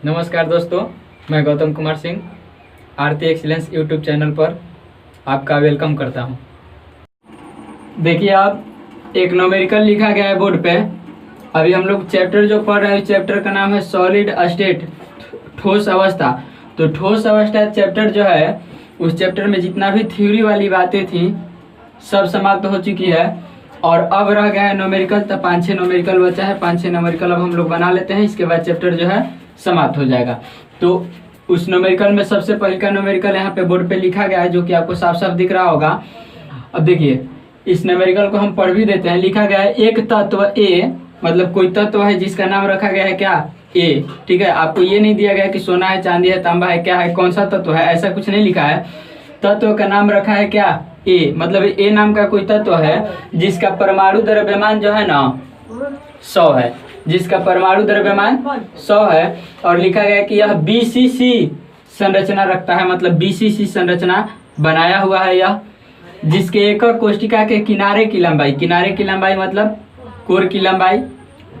नमस्कार दोस्तों, मैं गौतम कुमार सिंह आरती एक्सीलेंस यूट्यूब चैनल पर आपका वेलकम करता हूं। देखिए, आप एक न्यूमेरिकल लिखा गया है बोर्ड पे। अभी हम लोग चैप्टर जो पढ़ रहे हैं, चैप्टर का नाम है सॉलिड स्टेट, ठोस अवस्था। तो ठोस अवस्था चैप्टर जो है, उस चैप्टर में जितना भी थ्योरी वाली बातें थी सब समाप्त हो चुकी है और अब रह गया है न्यूमेरिकल। तो 5-6 न्यूमेरिकल बचा है, 5-6 न्यूमेरिकल अब हम लोग बना लेते हैं। इसके बाद चैप्टर जो है समाप्त हो जाएगा। तो उस न्यूमेरिकल में सबसे पहले का न्यूमेरिकल यहाँ पे बोर्ड पे लिखा गया है, जो कि आपको साफ साफ दिख रहा होगा। अब देखिए, इस न्यूमेरिकल को हम पढ़ भी देते हैं। लिखा गया है एक तत्व ए, मतलब कोई तत्व है जिसका नाम रखा गया है क्या, ए। ठीक है, आपको ये नहीं दिया गया कि सोना है, चांदी है, तांबा है, क्या है, कौन सा तत्व है, ऐसा कुछ नहीं लिखा है। तत्व का नाम रखा है क्या, ए। मतलब ए नाम का कोई तत्व है जिसका परमाणु द्रव्यमान जो है ना 100 है, जिसका परमाणु द्रव्यमान 100 है। और लिखा गया कि यह बीसीसी संरचना रखता है, मतलब बीसीसी संरचना बनाया हुआ है यह, जिसके एकक कोष्टिका के किनारे की लंबाई, किनारे की लंबाई मतलब कोर की लंबाई,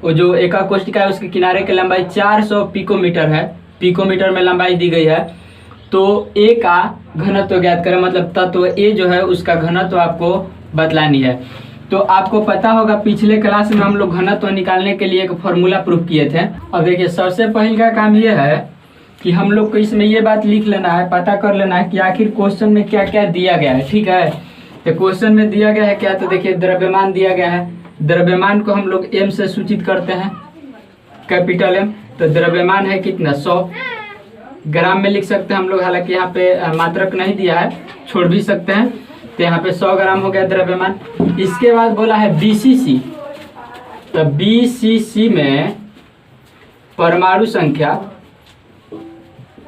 वो जो एकक कोष्टिका है उसके किनारे की लंबाई 400 पिकोमीटर है। पिकोमीटर में लंबाई दी गई है। तो ए का घनत्व ज्ञात करें, मतलब तत्व ए जो है उसका घनत्व आपको बतलानी है। तो आपको पता होगा, पिछले क्लास में हम लोग घनत्व निकालने के लिए एक फॉर्मूला प्रूफ किए थे। अब देखिए, सबसे पहले का काम ये है कि हम लोग को इसमें ये बात लिख लेना है, पता कर लेना है कि आखिर क्वेश्चन में क्या क्या दिया गया है। ठीक है, तो क्वेश्चन में दिया गया है क्या, तो देखिए द्रव्यमान दिया गया है। द्रव्यमान को हम लोग एम से सूचित करते हैं, कैपिटल एम। तो द्रव्यमान है कितना, 100 ग्राम में लिख सकते हैं हम लोग। हालांकि यहाँ पे मात्रक नहीं दिया है, छोड़ भी सकते हैं। तो यहाँ पे 100 ग्राम हो गया द्रव्यमान। इसके बाद बोला है बीसीसी। तो बीसीसी में परमाणु संख्या,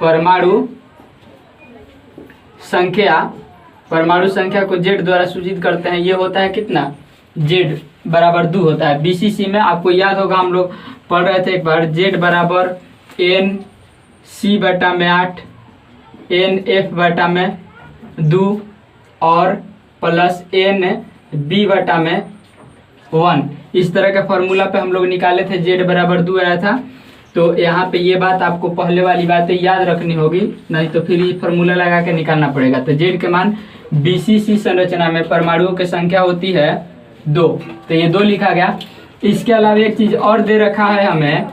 परमाणु संख्या को जेड द्वारा सूचित करते हैं। ये होता है कितना, जेड बराबर 2 होता है। बीसीसी में आपको याद होगा, हम लोग पढ़ रहे थे एक बार, जेड बराबर एन सी बटा में 8, एन एफ बटा में 2 और प्लस एन बी बटा में 1। इस तरह का फॉर्मूला पे हम लोग निकाले थे, जेड बराबर 2 आया था। तो यहाँ पे ये बात आपको पहले वाली बातें याद रखनी होगी, नहीं तो फिर ये फॉर्मूला लगा के निकालना पड़ेगा। तो जेड के मान बीसीसी संरचना में परमाणुओं की संख्या होती है 2, तो ये 2 लिखा गया। इसके अलावा एक चीज और दे रखा है हमें,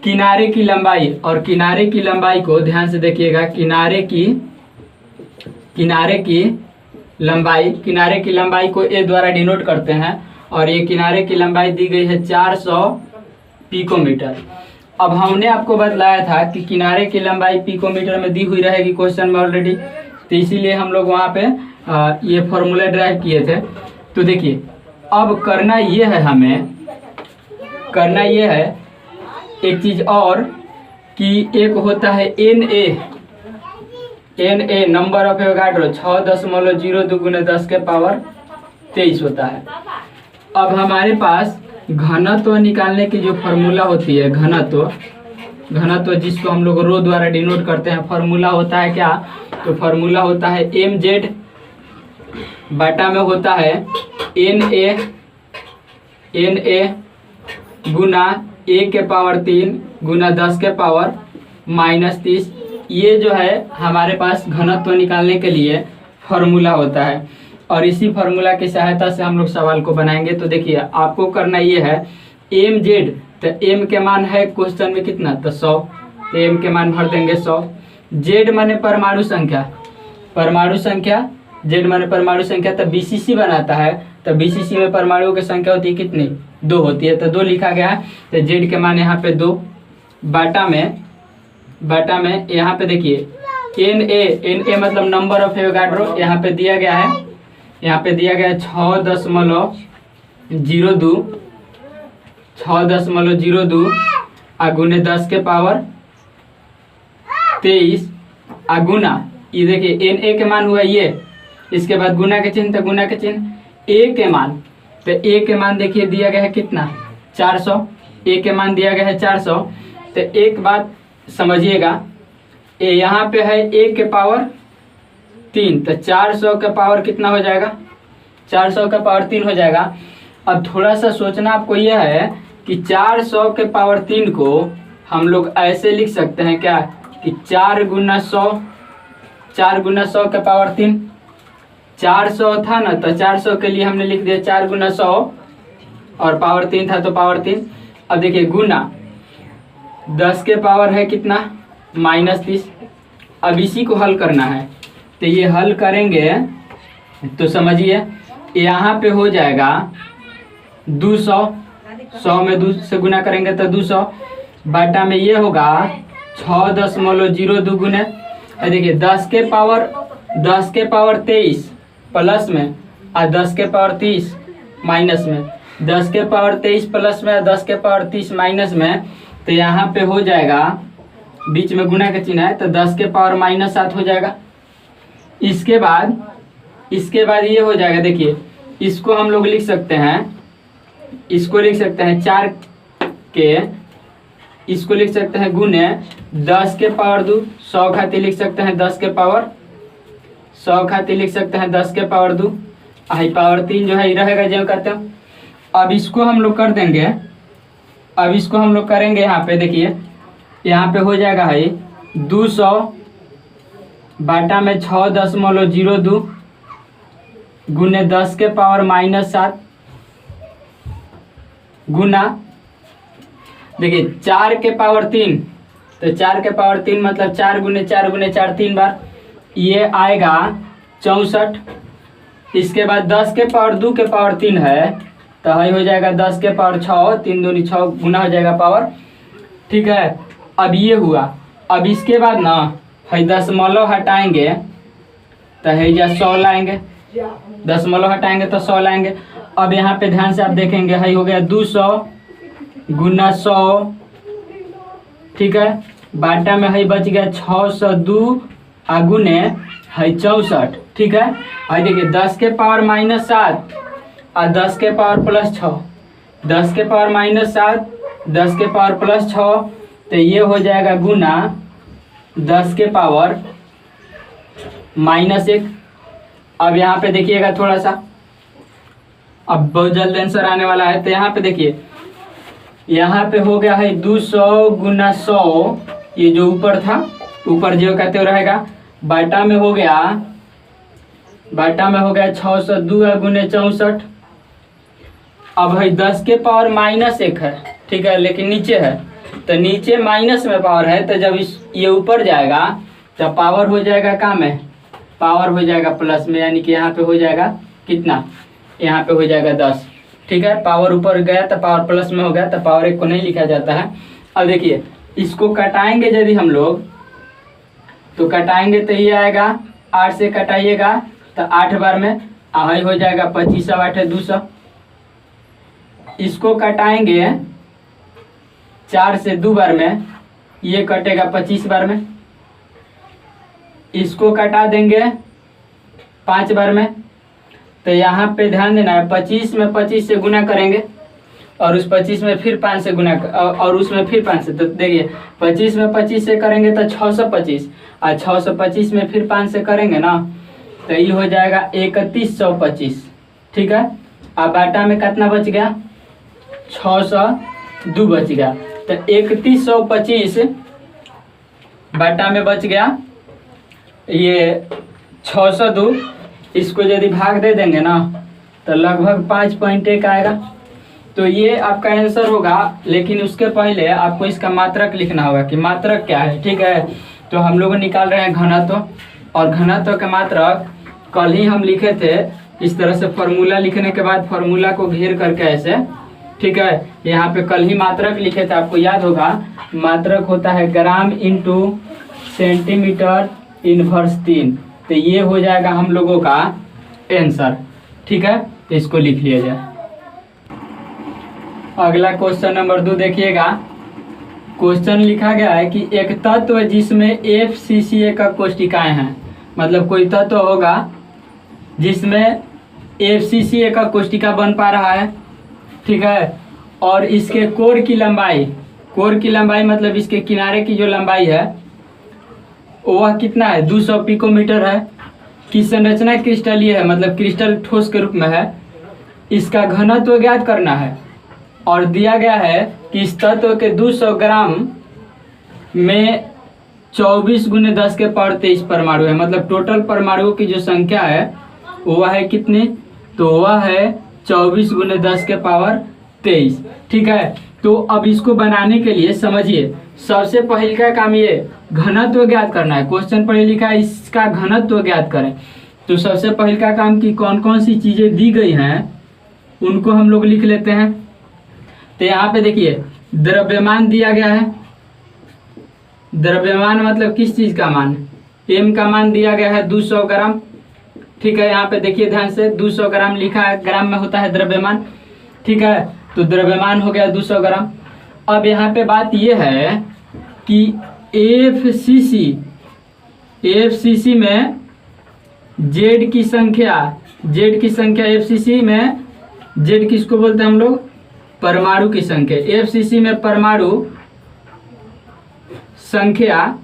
किनारे की लंबाई। और किनारे की लंबाई को ध्यान से देखिएगा, किनारे की लंबाई को ए द्वारा डिनोट करते हैं। और ये किनारे की लंबाई दी गई है 400 पिकोमीटर। अब हमने आपको बतलाया था कि किनारे की लंबाई पिकोमीटर में दी हुई रहेगी क्वेश्चन में ऑलरेडी, तो इसीलिए हम लोग वहाँ पे ये फॉर्मूला ड्राइव किए थे। तो देखिए, अब करना ये है, हमें करना ये है एक चीज और, कि एक होता है N A number of Avogadro 6.02 × 10⁻23 होता है। अब हमारे पास घनत्व निकालने की जो फॉर्मूला होती है, घनत्व जिसको हम लोग रो द्वारा डिनोट करते हैं, फॉर्मूला होता है क्या, तो फॉर्मूला होता है एम जेड बटा में होता है एन ए गुना ए के पावर 3 गुना 10⁻−30। ये जो है हमारे पास घनत्व निकालने के लिए फॉर्मूला होता है। और इसी फॉर्मूला की सहायता से हम लोग सवाल को बनाएंगे। तो देखिए, आपको करना ये है, एम जेड, तो एम के मान है क्वेश्चन में कितना, तो 100, तो एम के मान भर देंगे 100। जेड माने परमाणु संख्या, जेड माने परमाणु संख्या, तो बीसीसी बनाता है। तो बीसीसी में परमाणुओं की संख्या होती है कितनी, 2 होती है, तो 2 लिखा गया है। तो जेड के मान यहाँ पे 2 बाटा में यहाँ पे देखिए एन ए मतलब नंबर ऑफ एवोगाड्रो, यहाँ पे दिया गया है, 6.02 गुने 10⁻23 गुना, ये देखिए एन ए के मान हुआ ये, इसके बाद गुना के चिन्ह, तो गुना के चिन्ह ए के मान, तो ए के मान देखिए दिया गया है कितना, 400। ए के मान दिया गया है 400। तो एक बात समझिएगा, ए यहाँ पे है ए के पावर 3, तो 400 का पावर कितना हो जाएगा, 400 का पावर 3 हो जाएगा। अब थोड़ा सा सोचना आपको यह है कि 400 के पावर 3 को हम लोग ऐसे लिख सकते हैं क्या कि 4 गुना 100, 4 गुना 100 के पावर 3, 400 था ना, तो 400 के लिए हमने लिख दिया 4 गुना 100 और पावर 3 था तो पावर 3। अब देखिए गुना 10 के पावर है कितना -30। अब इसी को हल करना है, तो ये हल करेंगे तो समझिए यहाँ पे हो जाएगा 200, 100 में 2 से गुना करेंगे तो 200 बटा में ये होगा 6.02 गुने। देखिए 10 के पावर 23 प्लस में और 10 के पावर 30 माइनस में, 10 के पावर 23 प्लस में और 10 के पावर 30 माइनस में, तो यहाँ पे हो जाएगा बीच में गुना का चिन्ह है तो 10 के पावर -7 हो जाएगा। इसके बाद ये हो जाएगा, देखिए इसको हम लोग लिख सकते हैं, इसको लिख सकते हैं 4 के, इसको लिख सकते हैं गुने 10 के पावर 2, 100 खातिर लिख सकते हैं 10 के पावर 100 खातिर लिख सकते हैं 10 के पावर 2, आई पावर 3 जो है रहेगा जो कहते हैं। अब इसको हम लोग कर देंगे, अब इसको हम लोग करेंगे यहाँ पे, देखिए यहाँ पे हो जाएगा है 200 बटा में 6.02 गुने 10 के पावर -7 गुना, देखिए 4 के पावर 3, तो 4 के पावर 3 मतलब 4 गुने 4 गुने 4 3 बार, ये आएगा 64। इसके बाद 10 के पावर 2 के पावर 3 है तो ये हो जाएगा 10 के पावर 6, 3 दूनी 6 गुना हो जाएगा पावर, ठीक है। अब ये हुआ, अब इसके बाद ना है दशमलव हटाएंगे तो है या 100 लाएंगे, दशमलव हटाएंगे तो 100 लाएंगे। अब यहाँ पे ध्यान से आप देखेंगे है हो गया 200 गुना 100, ठीक है, बाटा में है बच गया 602 गुने है 64, ठीक है। और देखिए 10 के पावर -7 और 10 के पावर +6, 10 के पावर -7 10 के पावर +6, तो ये हो जाएगा गुना 10 के पावर -1। अब यहाँ पे देखिएगा थोड़ा सा, अब बहुत जल्द आंसर आने वाला है, तो यहाँ पे देखिए यहाँ पे हो गया है 200 गुना 100, ये जो ऊपर था ऊपर जो कहते हो रहेगा, बाटा में हो गया 602 गुने 64। अब है 10 के पावर -1 है, ठीक है, लेकिन नीचे है तो नीचे माइनस में पावर है, तो जब ये ऊपर जाएगा तो पावर हो जाएगा कहाँ में, पावर हो जाएगा प्लस में, यानी कि यहाँ पे हो जाएगा कितना, यहाँ पे हो जाएगा 10, ठीक है। पावर ऊपर गया तो पावर प्लस में हो गया, तो पावर 1 को नहीं लिखा जाता है। अब देखिए इसको कटाएंगे यदि हम लोग, तो कटाएंगे तो ये आएगा 8 से कटाइएगा तो 8 बार में आई हो जाएगा 25 8 200। इसको कटाएंगे 4 से 2 बार में, ये कटेगा 25 बार में। इसको कटा देंगे 5 बार में, तो यहाँ पे ध्यान देना है 25 में 25 से गुना करेंगे और उस 25 में फिर 5 से गुना और उसमें फिर 5 से, तो देखिए 25 में 25 से करेंगे तो 625 और 625 में फिर 5 से करेंगे ना, तो ये हो जाएगा 3125, ठीक है। अब बाटा में कितना बच गया, 602 बच गया, तो 3125 बाटा में बच गया ये 602। इसको यदि भाग दे देंगे ना तो लगभग 5.1 आएगा, तो ये आपका आंसर होगा। लेकिन उसके पहले आपको इसका मात्रक लिखना होगा कि मात्रक क्या है, ठीक है। तो हम लोग निकाल रहे हैं घनत्व, और घनत्व का मात्रक कल ही हम लिखे थे इस तरह से, फॉर्मूला लिखने के बाद फॉर्मूला को घेर करके ऐसे, ठीक है। यहाँ पे कल ही मात्रक लिखे थे, आपको याद होगा मात्रक होता है ग्राम इंटू सेंटीमीटर इनवर्स 3, तो ये हो जाएगा हम लोगों का आंसर, ठीक है। तो इसको लिख लिया जाए। अगला क्वेश्चन नंबर 2 देखिएगा। क्वेश्चन लिखा गया है कि एक तत्व जिसमें FCCA का कोष्टिकाएं हैं, मतलब कोई तत्व होगा जिसमें FCCA का कोष्टिका बन पा रहा है, ठीक है, और इसके कोर की लंबाई मतलब इसके किनारे की जो लंबाई है वह कितना है, 200 पिकोमीटर है। की संरचना क्रिस्टलीय है, मतलब क्रिस्टल ठोस के रूप में है। इसका घनत्व ज्ञात करना है और दिया गया है कि इस तत्व के 200 ग्राम में 24 गुने 10 के पावर 23 परमाणु है। मतलब टोटल परमाणुओं की जो संख्या है वह है कितनी, तो वह है 24 गुने 10 के पावर 23। ठीक है, तो अब इसको बनाने के लिए समझिए, सबसे पहले का काम ये घनत्व ज्ञात करना है। क्वेश्चन पढ़े लिखा है इसका घनत्व ज्ञात करें। तो सबसे पहले का काम कि कौन कौन सी चीजें दी गई हैं उनको हम लोग लिख लेते हैं। तो यहाँ पे देखिए द्रव्यमान दिया गया है। द्रव्यमान मतलब किस चीज का मान, एम का मान दिया गया है 200 ग्राम। ठीक है, यहाँ पे देखिए ध्यान से 200 ग्राम लिखा है, ग्राम में होता है द्रव्यमान। ठीक है, तो द्रव्यमान हो गया 200 ग्राम। अब यहाँ पे बात यह है कि एफसीसी में जेड की संख्या एफसीसी में जेड किसको बोलते हैं हम लोग, परमाणु की संख्या। एफसीसी में परमाणु संख्या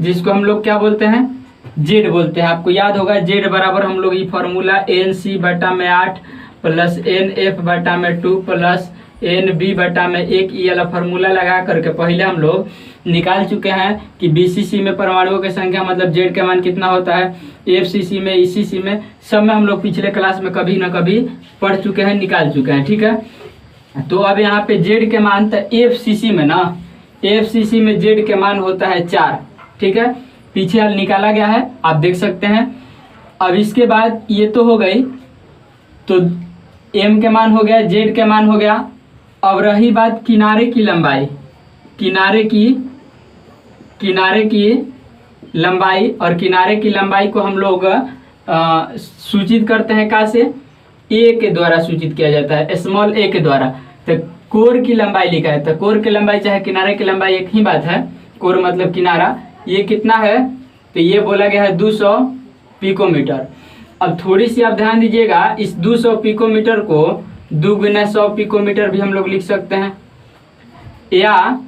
जिसको हम लोग क्या बोलते हैं, जेड बोलते हैं। आपको याद होगा जेड बराबर हम लोग ये formula NC/8 plus NF/2 plus NB/1 ये वाला फॉर्मूला लगा करके पहले हम लोग निकाल चुके हैं कि BCC में परमाणुओं की संख्या मतलब जेड का मान कितना होता है, FCC में ECC में सब में हम लोग पिछले क्लास में कभी ना कभी पढ़ चुके हैं, निकाल चुके हैं। ठीक है, तो अब यहाँ पे जेड के मान तो FCC में जेड के मान होता है 4। ठीक है, पीछे हल निकाला गया है, आप देख सकते हैं। अब इसके बाद ये तो हो गई, तो M के मान हो गया, जेड के मान हो गया। अब रही बात किनारे की लंबाई, किनारे की लंबाई, और किनारे की लंबाई को हम लोग सूचित करते हैं कहाँ से, A के द्वारा सूचित किया जाता है, स्मॉल a के द्वारा। तो कोर की लंबाई लिखा है, तो कोर की लंबाई चाहे किनारे की लंबाई एक ही बात है, कोर मतलब किनारा। ये कितना है, तो ये बोला गया है 200 पिकोमीटर। अब थोड़ी सी आप ध्यान दीजिएगा, इस 200 पिकोमीटर को 2 गुने 100 पिकोमीटर भी हम लोग लिख सकते हैं, या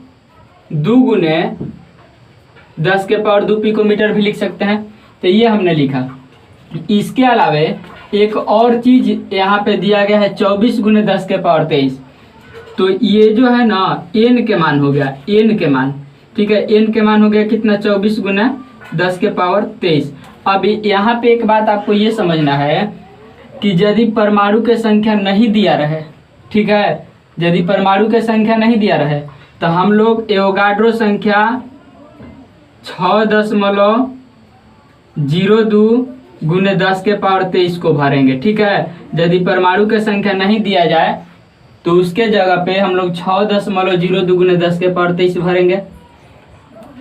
2 गुने 10 के पावर 2 पिकोमीटर भी लिख सकते हैं। तो ये हमने लिखा। इसके अलावे एक और चीज यहाँ पे दिया गया है 24 गुने 10 के पावर 23। तो ये जो है ना n के मान हो गया, n के मान। ठीक है, n के मान हो गया कितना, 24 गुना 10 के पावर 23। अब यहाँ पे एक बात आपको ये समझना है कि यदि परमाणु के संख्या नहीं दिया रहे, ठीक है, यदि परमाणु के संख्या नहीं दिया रहे तो हम लोग एवोगाड्रो संख्या 6.02 गुने 10 के पावर 23 को भरेंगे। ठीक है, यदि परमाणु के संख्या नहीं दिया जाए तो उसके जगह पे हम लोग 6.02 गुने 10 के पावर 23 भरेंगे।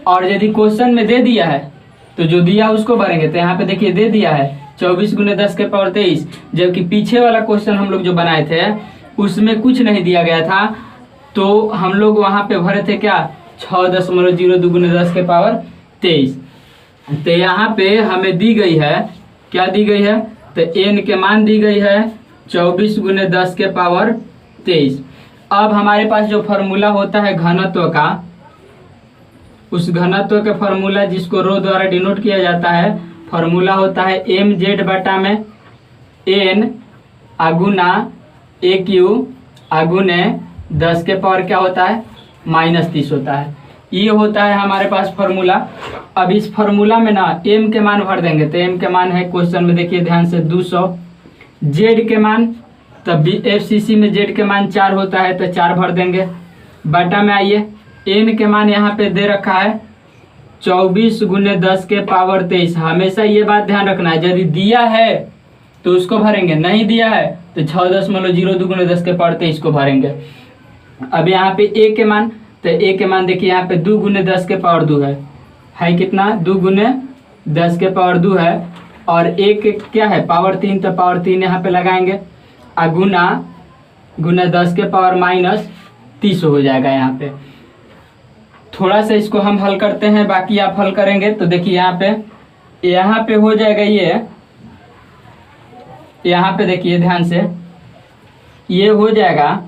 और यदि क्वेश्चन में दे दिया है तो जो दिया उसको भरेंगे। तो यहाँ पे देखिए दे दिया है 24 गुने 10 के पावर 23, जबकि पीछे वाला क्वेश्चन हम लोग जो बनाए थे उसमें कुछ नहीं दिया गया था, तो हम लोग वहाँ पे भरे थे क्या, 6.02 गुने 10 के पावर 23। तो यहाँ पे हमें दी गई है, क्या दी गई है, तो n के मान दी गई है 24 गुने 10 के पावर 23। अब हमारे पास जो फॉर्मूला होता है घनत्व का, उस घनत्व के फॉर्मूला जिसको रो द्वारा डिनोट किया जाता है, फॉर्मूला होता है mz बटा में n आगुना AQ आगुने 10 के पावर क्या होता है, -30 होता है। ये होता है हमारे पास फॉर्मूला। अब इस फॉर्मूला में ना m के मान भर देंगे। तो m के मान है क्वेश्चन में देखिए ध्यान से 200। z के मान, तब भी FCC में z के मान 4 होता है, तो 4 भर देंगे। बटा में आइए n के मान यहाँ पे दे रखा है 24 गुने 10 के पावर 23। हमेशा ये बात ध्यान रखना है, यदि दिया है तो उसको भरेंगे, नहीं दिया है तो 6.02 गुने 10 के पावर 23 को भरेंगे। अब यहाँ पे a के मान, तो a के मान देखिए यहाँ पे 2 गुने 10 के पावर 2 है कितना, 2 गुने 10 के पावर 2 है, और एक क्या है पावर 3, तो पावर 3 यहाँ पे लगाएंगे, गुना 10 के पावर -30 हो जाएगा। यहाँ पे थोड़ा सा इसको हम हल करते हैं, बाकी आप हल करेंगे। तो देखिए यहाँ पे हो जाएगा ये, यहाँ पे देखिए ध्यान से, ये हो जाएगा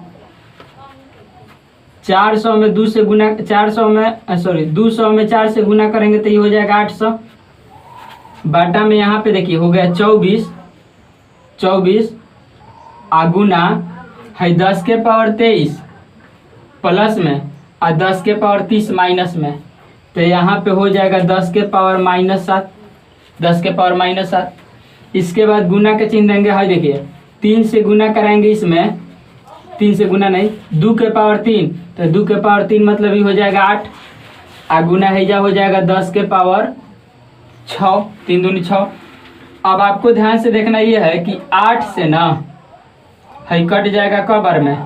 400 में 2 से गुना, 200 में 4 से गुना करेंगे तो ये हो जाएगा 800। बाटा में यहाँ पे देखिए हो गया 24 आगुना है 10 के पावर 23 प्लस में और 10 के पावर 30 माइनस में, तो यहाँ पे हो जाएगा 10 के पावर -7, 10 के पावर -7। इसके बाद गुना के चिन्ह देंगे। हाँ देखिए 3 से गुना कराएंगे, इसमें 3 से गुना नहीं, 2 के पावर 3, तो 2 के पावर 3 मतलब ये हो जाएगा 8, और गुना हैजा हो जाएगा 10 के पावर 6, 3 दूनी 6। अब आपको ध्यान से देखना ये है कि 8 से ना है कट जाएगा कब बार में,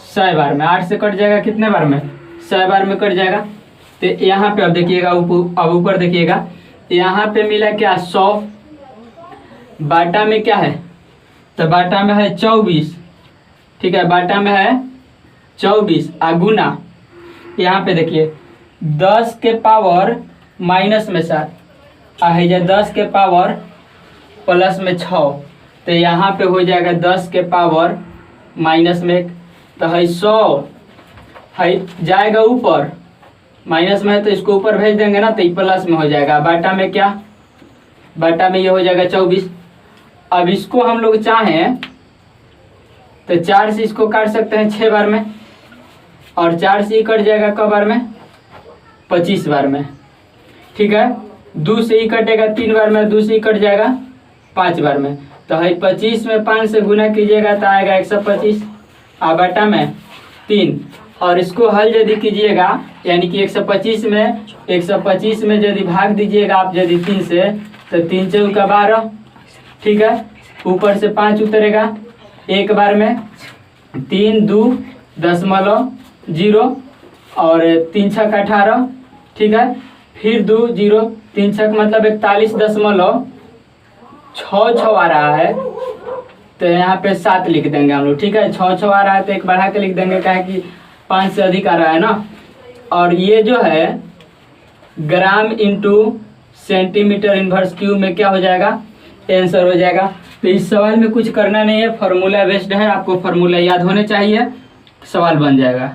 100 बार में। 8 से कट जाएगा कितने बार में, 100 बार में कट जाएगा। तो यहाँ पे अब देखिएगा, अब ऊपर देखिएगा, यहाँ पे मिला क्या 100, बाटा में क्या है, तो बाटा में है 24, ठीक है, बाटा में है 24, गुना यहाँ पे देखिए 10 के पावर माइनस में 7, है 10 के पावर प्लस में 6, तो यहाँ पे हो जाएगा 10 के पावर माइनस में 1, तो है 100 है जाएगा ऊपर, माइनस में है तो इसको ऊपर भेज देंगे ना, तो ये प्लस में हो जाएगा। बाटा में क्या, बाटा में ये हो जाएगा 24। अब इसको हम लोग चाहें तो 4 से इसको काट सकते हैं 6 बार में, और 4 से ही कट जाएगा कब बार में, 25 बार में, ठीक है। 2 से ही कटेगा 3 बार में, 2 से ही कट जाएगा 5 बार में, तो है 25 में 5 से गुना कीजिएगा तो आएगा 125, बाटा में 3, और इसको हल यदि कीजिएगा यानी कि 125 में यदि भाग दीजिएगा आप यदि 3 से, तो 3 चौका 12, ठीक है, ऊपर से 5 उतरेगा एक बार में, 3 2 0 और 3 छक 18, ठीक है, फिर 2 0 3 छक मतलब 41.6 आ रहा है, तो यहाँ पे 7 लिख देंगे हम लोग, ठीक है। 6 आ रहा है तो एक बढ़ा के लिख देंगे, क्या है कि 5 से अधिक आ रहा है ना। और ये जो है gram into centimetre inverse cube में क्या हो जाएगा, आंसर हो जाएगा। तो इस सवाल में कुछ करना नहीं है, फार्मूला बेस्ड है, आपको फार्मूला याद होने चाहिए, सवाल बन जाएगा।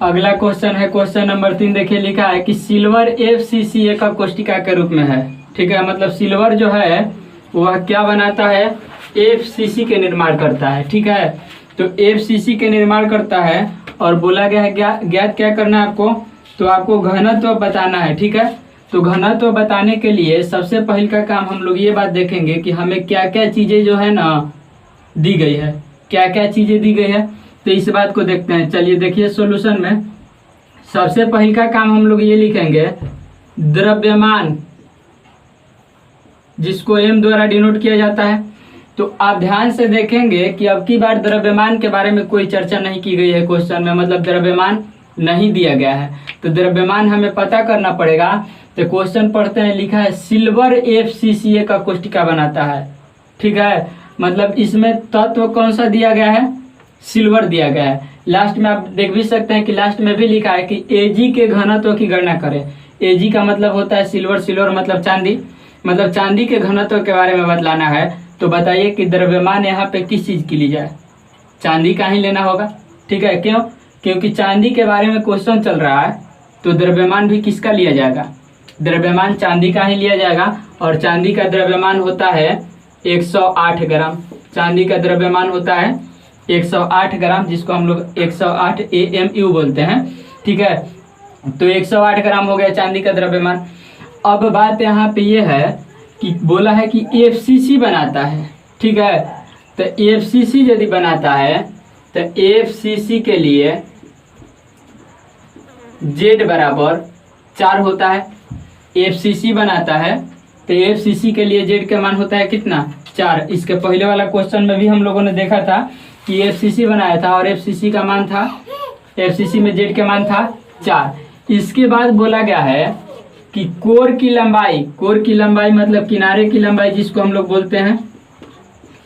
अगला क्वेश्चन है क्वेश्चन नंबर 3, देखिए लिखा है कि सिल्वर FCCA का कोष्टिका के रूप में है, ठीक है, मतलब सिल्वर जो है वह क्या बनाता है, FCC के निर्माण करता है, ठीक है। तो FCC के निर्माण करता है, और बोला गया है ज्ञात क्या करना है आपको, तो आपको घनत्व बताना है, ठीक है। तो घनत्व बताने के लिए सबसे पहले का काम हम लोग ये बात देखेंगे कि हमें क्या क्या चीज़ें जो है ना दी गई है, क्या क्या चीज़ें दी गई है, तो इस बात को देखते हैं। चलिए देखिए सॉल्यूशन में सबसे पहले का काम हम लोग ये लिखेंगे, द्रव्यमान, जिसको M द्वारा डिनोट किया जाता है। तो आप ध्यान से देखेंगे कि अब की बार द्रव्यमान के बारे में कोई चर्चा नहीं की गई है क्वेश्चन में, मतलब द्रव्यमान नहीं दिया गया है, तो द्रव्यमान हमें पता करना पड़ेगा। तो क्वेश्चन पढ़ते हैं, लिखा है सिल्वर FCCA का कोष्टिका बनाता है, ठीक है, मतलब इसमें तत्व कौन सा दिया गया है, सिल्वर दिया गया है। लास्ट में आप देख भी सकते हैं कि लास्ट में भी लिखा है कि Ag के घनत्व की गणना करें। Ag का मतलब होता है सिल्वर, सिल्वर मतलब चांदी, मतलब चांदी के घनत्व के बारे में बतलाना है। तो बताइए कि द्रव्यमान यहाँ पे किस चीज़ की ली जाए, चांदी का ही लेना होगा, ठीक है। क्यों, क्योंकि चांदी के बारे में क्वेश्चन चल रहा है, तो द्रव्यमान भी किसका लिया जाएगा, द्रव्यमान चांदी का ही लिया जाएगा। और चांदी का द्रव्यमान होता है 108 ग्राम, चांदी का द्रव्यमान होता है 108 ग्राम, जिसको हम लोग 108 AMU बोलते हैं, ठीक है। तो 108 ग्राम हो गया चांदी का द्रव्यमान। अब बात यहाँ पे ये है कि बोला है कि FCC बनाता है, ठीक है। तो FCC यदि बनाता है तो FCC के लिए Z बराबर 4 होता है। FCC बनाता है तो FCC के लिए Z का मान होता है कितना, 4। इसके पहले वाला क्वेश्चन में भी हम लोगों ने देखा था कि FCC बनाया था और FCC का मान था, FCC में Z का मान था 4। इसके बाद बोला गया है कि कोर की लंबाई मतलब किनारे की लंबाई, जिसको हम लोग बोलते हैं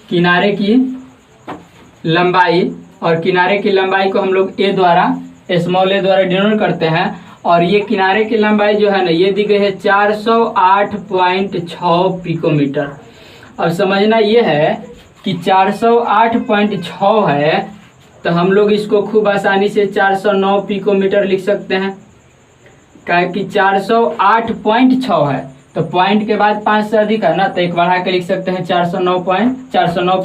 किनारे की लंबाई, और किनारे की लंबाई को हम लोग A द्वारा, स्मॉल a द्वारा डिनोट करते हैं। और ये किनारे की लंबाई जो है ना, ये दी गई है 408.6 पिकोमीटर। अब समझना ये है कि 408.6 है, तो हम लोग इसको खूब आसानी से 409 पिकोमीटर लिख सकते हैं, क्या कि 408.6 है, तो पॉइंट के बाद 5 से अधिक है ना, तो एक बढ़ा के लिख सकते हैं 409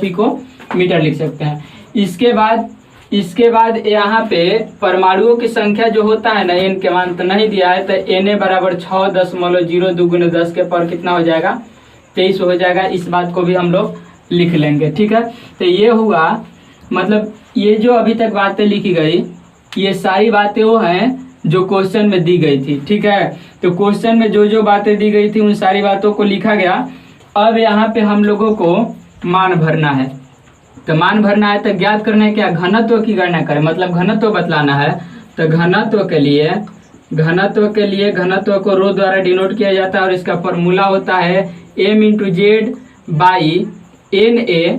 पिकोमीटर लिख सकते हैं। इसके बाद इसके बाद यहाँ पे परमाणुओं की संख्या जो होता है ना, n के मान तो नहीं दिया है, तो Na बराबर 6.02 गुने 10 के पावर कितना हो जाएगा, 23 हो जाएगा। इस बात को भी हम लोग लिख लेंगे, ठीक है। तो ये हुआ, मतलब ये जो अभी तक बातें लिखी गई, ये सारी बातें वो हैं जो क्वेश्चन में दी गई थी, ठीक है। तो क्वेश्चन में जो जो बातें दी गई थी उन सारी बातों को लिखा गया। अब यहाँ पे हम लोगों को मान भरना है। तो मान भरना है तो ज्ञात करना है क्या, घनत्व की गणना करें, मतलब घनत्व बतलाना है। तो घनत्व के लिए घनत्व को रो द्वारा डिनोट किया जाता है और इसका फॉर्मूला होता है m × z बाई Na,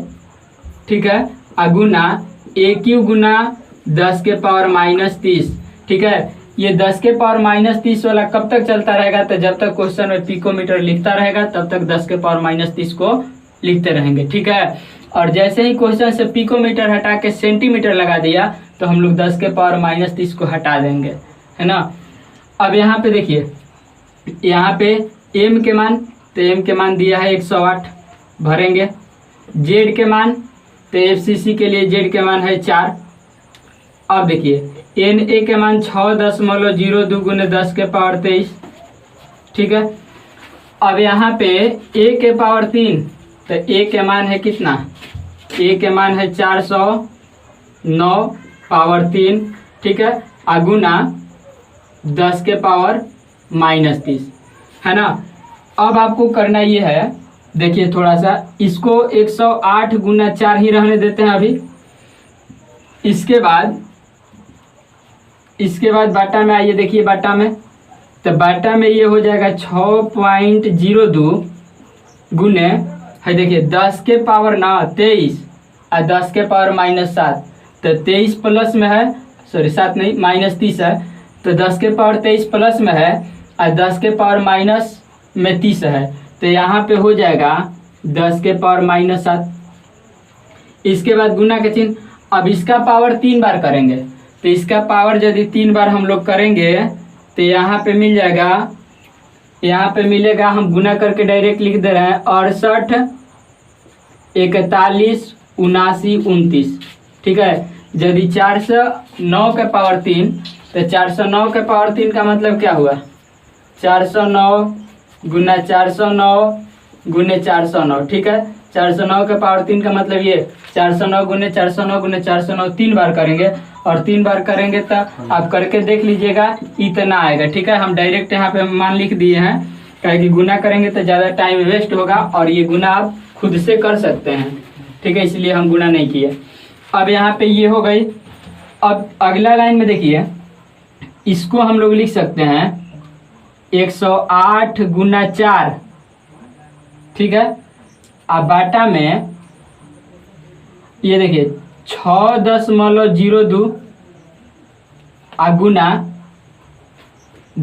ठीक है, अगुना AQ गुना 10 के पावर -30, ठीक है। ये 10 के पावर -30 वाला कब तक चलता रहेगा, तो जब तक क्वेश्चन में पिकोमीटर लिखता रहेगा तब तक 10 के पावर -30 को लिखते रहेंगे, ठीक है। और जैसे ही क्वेश्चन से पिकोमीटर हटा के सेंटीमीटर लगा दिया तो हम लोग 10 के पावर -30 को हटा देंगे, है ना। अब यहाँ पे देखिए, यहाँ पे m के मान, तो m के मान दिया है 108, भरेंगे। z के मान, तो FCC के लिए z के मान है 4। अब देखिए Na के मान 6.02 गुने 10 के पावर 23, ठीक है। अब यहाँ पे a के पावर 3, तो a के मान है कितना, a के मान है 409 पावर 3, ठीक है, अगुना 10 के पावर -30, है ना। अब आपको करना ये है, देखिए थोड़ा सा इसको 108 गुना 4 ही रहने देते हैं अभी। इसके बाद बाटा में आइए, देखिए बाटा में, तो बाटा में ये हो जाएगा 6.02 गुने, है देखिए 10 के पावर 23 और 10 के पावर -7, तो 23 प्लस में है, सॉरी 7 नहीं -30 है, तो 10 के पावर 23 प्लस में है और 10 के पावर माइनस में 30 है, तो यहाँ पे हो जाएगा 10 के पावर -7। इसके बाद गुना के चिन्ह, अब इसका पावर 3 बार करेंगे, तो इसका पावर यदि 3 बार हम लोग करेंगे तो यहाँ पे मिल जाएगा, यहाँ पे मिलेगा, हम गुना करके डायरेक्ट लिख दे रहे हैं 68, 41, 79, 29, ठीक है। यदि 409 के पावर 3, तो 409 के पावर 3 का मतलब क्या हुआ, 409 गुना 409 गुने 409, ठीक है। 409 के पावर 3 का मतलब ये 409 गुने 409 गुने 409 3 बार करेंगे, और 3 बार करेंगे तो आप करके देख लीजिएगा इतना आएगा, ठीक है। हम डायरेक्ट यहाँ पे मान लिख दिए हैं, क्योंकि गुना करेंगे तो ज़्यादा टाइम वेस्ट होगा और ये गुना आप खुद से कर सकते हैं, ठीक है, इसलिए हम गुना नहीं किए। अब यहाँ पे ये हो गई। अब अगला लाइन में देखिए, इसको हम लोग लिख सकते हैं 108 गुना 4, ठीक है। अब बाटा में ये देखिए 6.02 गुना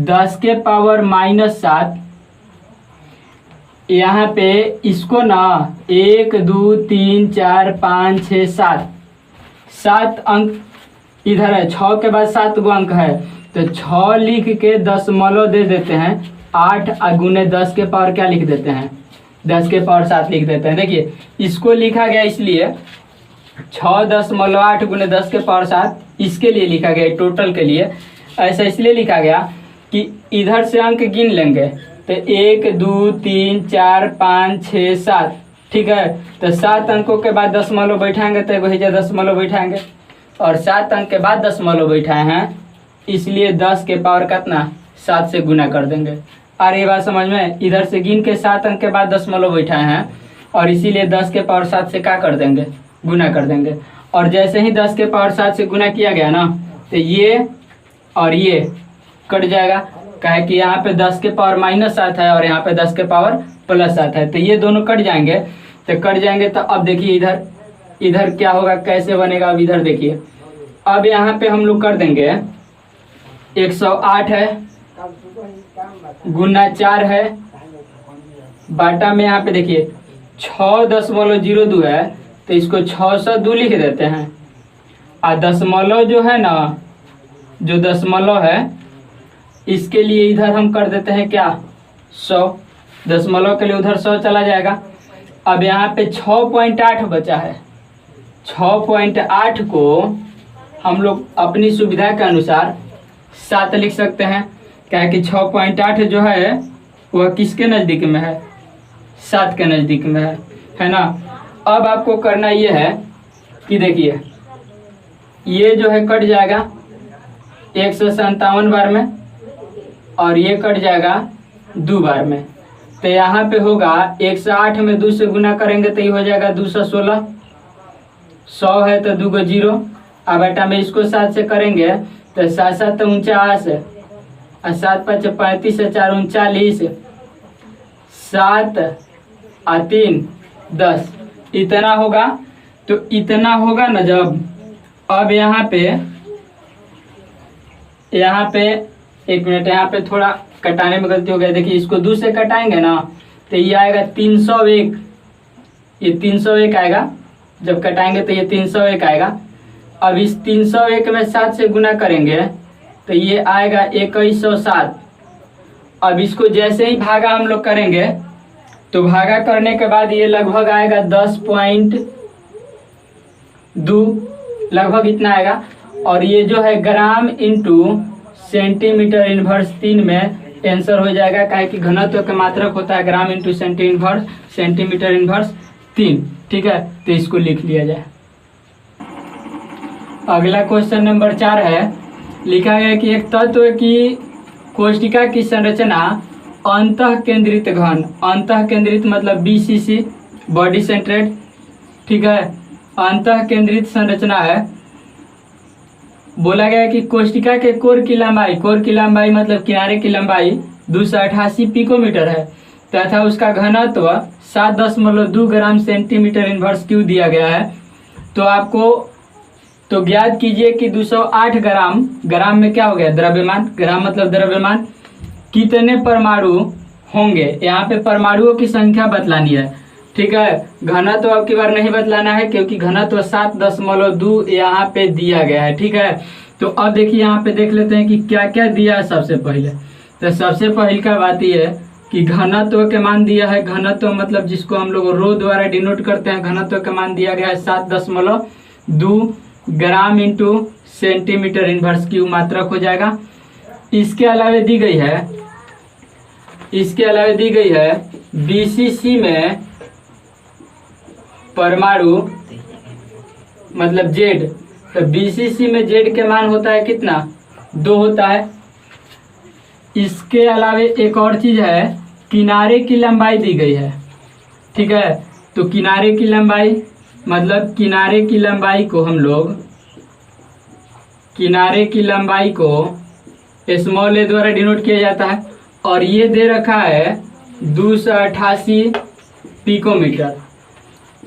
10 के पावर -7, यहाँ पे इसको ना 1 2 3 4 5 6 7 अंक इधर है, 6 के बाद 7 गो अंक है, तो 6 लिख के दशमलव दे देते हैं, 8 गुने 10 के पावर क्या लिख देते हैं, 10 के पावर 7 लिख देते हैं। देखिए इसको लिखा गया इसलिए 6.8 गुने 10 के पावर 7, इसके लिए लिखा गया, टोटल के लिए ऐसा इसलिए लिखा गया कि इधर से अंक गिन लेंगे, तो 1 2 3 4 5 6 7, ठीक है। तो 7 अंकों के बाद दशमलव बैठाएंगे तो वही दशमलव बैठाएंगे, और 7 अंक के बाद दशमलव बैठाए हैं, इसलिए 10 के पावर कितना 7 से गुना कर देंगे। और ये बात समझ में, इधर से गिन के 7 अंक के बाद दशमलव बैठाए हैं और इसीलिए 10 के पावर 7 से क्या कर देंगे, गुना कर देंगे। और जैसे ही 10 के पावर 7 से गुना किया गया ना, तो ये और ये कट जाएगा, काहे कि यहाँ पे 10 के पावर -7 है और यहाँ पे 10 के पावर +7 है, तो ये दोनों कट जाएंगे। तो कट जाएंगे तो अब देखिए इधर क्या होगा, कैसे बनेगा, अब इधर देखिए। अब यहाँ पे हम लोग कर देंगे 108 है गुना 4 है, बाटा में यहाँ पे देखिए 6.02 है, तो इसको 602 लिख देते हैं। और दशमलव जो है ना, जो दशमलव है इसके लिए इधर हम कर देते हैं क्या, 100, दशमलव के लिए उधर 100 चला जाएगा। अब यहाँ पे 6.8 बचा है, 6.8 को हम लोग अपनी सुविधा के अनुसार 7 लिख सकते हैं, क्या है कि 6.8 जो है वह किसके नज़दीक में है, 7 के नज़दीक में है ना। अब आपको करना ये है कि देखिए ये जो है कट जाएगा 157 बार में और ये कट जाएगा 2 बार में। तो यहाँ पे होगा 108 में 2 से गुना करेंगे तो ये हो जाएगा 216, 100 है तो 2 को 0, अब बेटा में इसको 7 से करेंगे तो 7 7 तो 49 और 7 5 35 और 4 39, 7 और 3 10, इतना होगा। तो इतना होगा ना जब, अब यहाँ पे एक मिनट, यहाँ पे थोड़ा कटाने में गलती हो गई। देखिए इसको 2 से कटाएंगे ना तो ये आएगा 301, ये 301 आएगा, जब कटाएंगे तो ये 301 आएगा। अब इस 301 में 7 से गुना करेंगे तो ये आएगा 2107। अब इसको जैसे ही भागा हम लोग करेंगे तो भागा करने के बाद ये लगभग आएगा 10.2, लगभग इतना आएगा। और ये जो है ग्राम इंटू सेंटीमीटर इनवर्स 3 में आंसर हो जाएगा, काहे कि घनत्व का मात्रक होता है ग्राम इंटू सेंटीमीटर इनवर्स 3। ठीक है, तो इसको लिख लिया जाए। अगला क्वेश्चन नंबर 4 है, लिखा गया कि एक तत्व की कोशिका की संरचना अंतः केंद्रित घन, अंतः केंद्रित मतलब BCC बॉडी सेंट्रेड, ठीक है, अंतः केंद्रित संरचना है। बोला गया कि कोशिका के कोर की लंबाई मतलब किनारे की लंबाई 288 पिकोमीटर है तथा उसका घनत्व 7.2 ग्राम सेंटीमीटर इनवर्स क्यू दिया गया है। तो आपको तो ज्ञात कीजिए कि 208 ग्राम में क्या हो गया, द्रव्यमान, ग्राम मतलब द्रव्यमान, कितने परमाणु होंगे। यहाँ पे परमाणुओं की संख्या बतलानी है। ठीक है, घनत्व अब की बार नहीं बतलाना है क्योंकि घनत्व 7.2 यहाँ पे दिया गया है। ठीक है, तो अब देखिए यहाँ पे देख लेते हैं कि क्या क्या दिया है। सबसे पहले तो सबसे पहले का बात यह है कि घनत्व के मान दिया है, घनत्व मतलब जिसको हम लोग रो द्वारा डिनोट करते हैं, घनत्व का मान दिया गया है 7.2 gram into centimetre inverse Q मात्रक हो जाएगा। इसके अलावा दी गई है BCC में परमाणु मतलब Z, तो BCC में Z के मान होता है कितना, 2 होता है। इसके अलावा एक और चीज है, किनारे की लंबाई दी गई है। ठीक है, तो किनारे की लंबाई मतलब किनारे की लंबाई को स्मॉल a द्वारा डिनोट किया जाता है और ये दे रखा है 288 पिकोमीटर।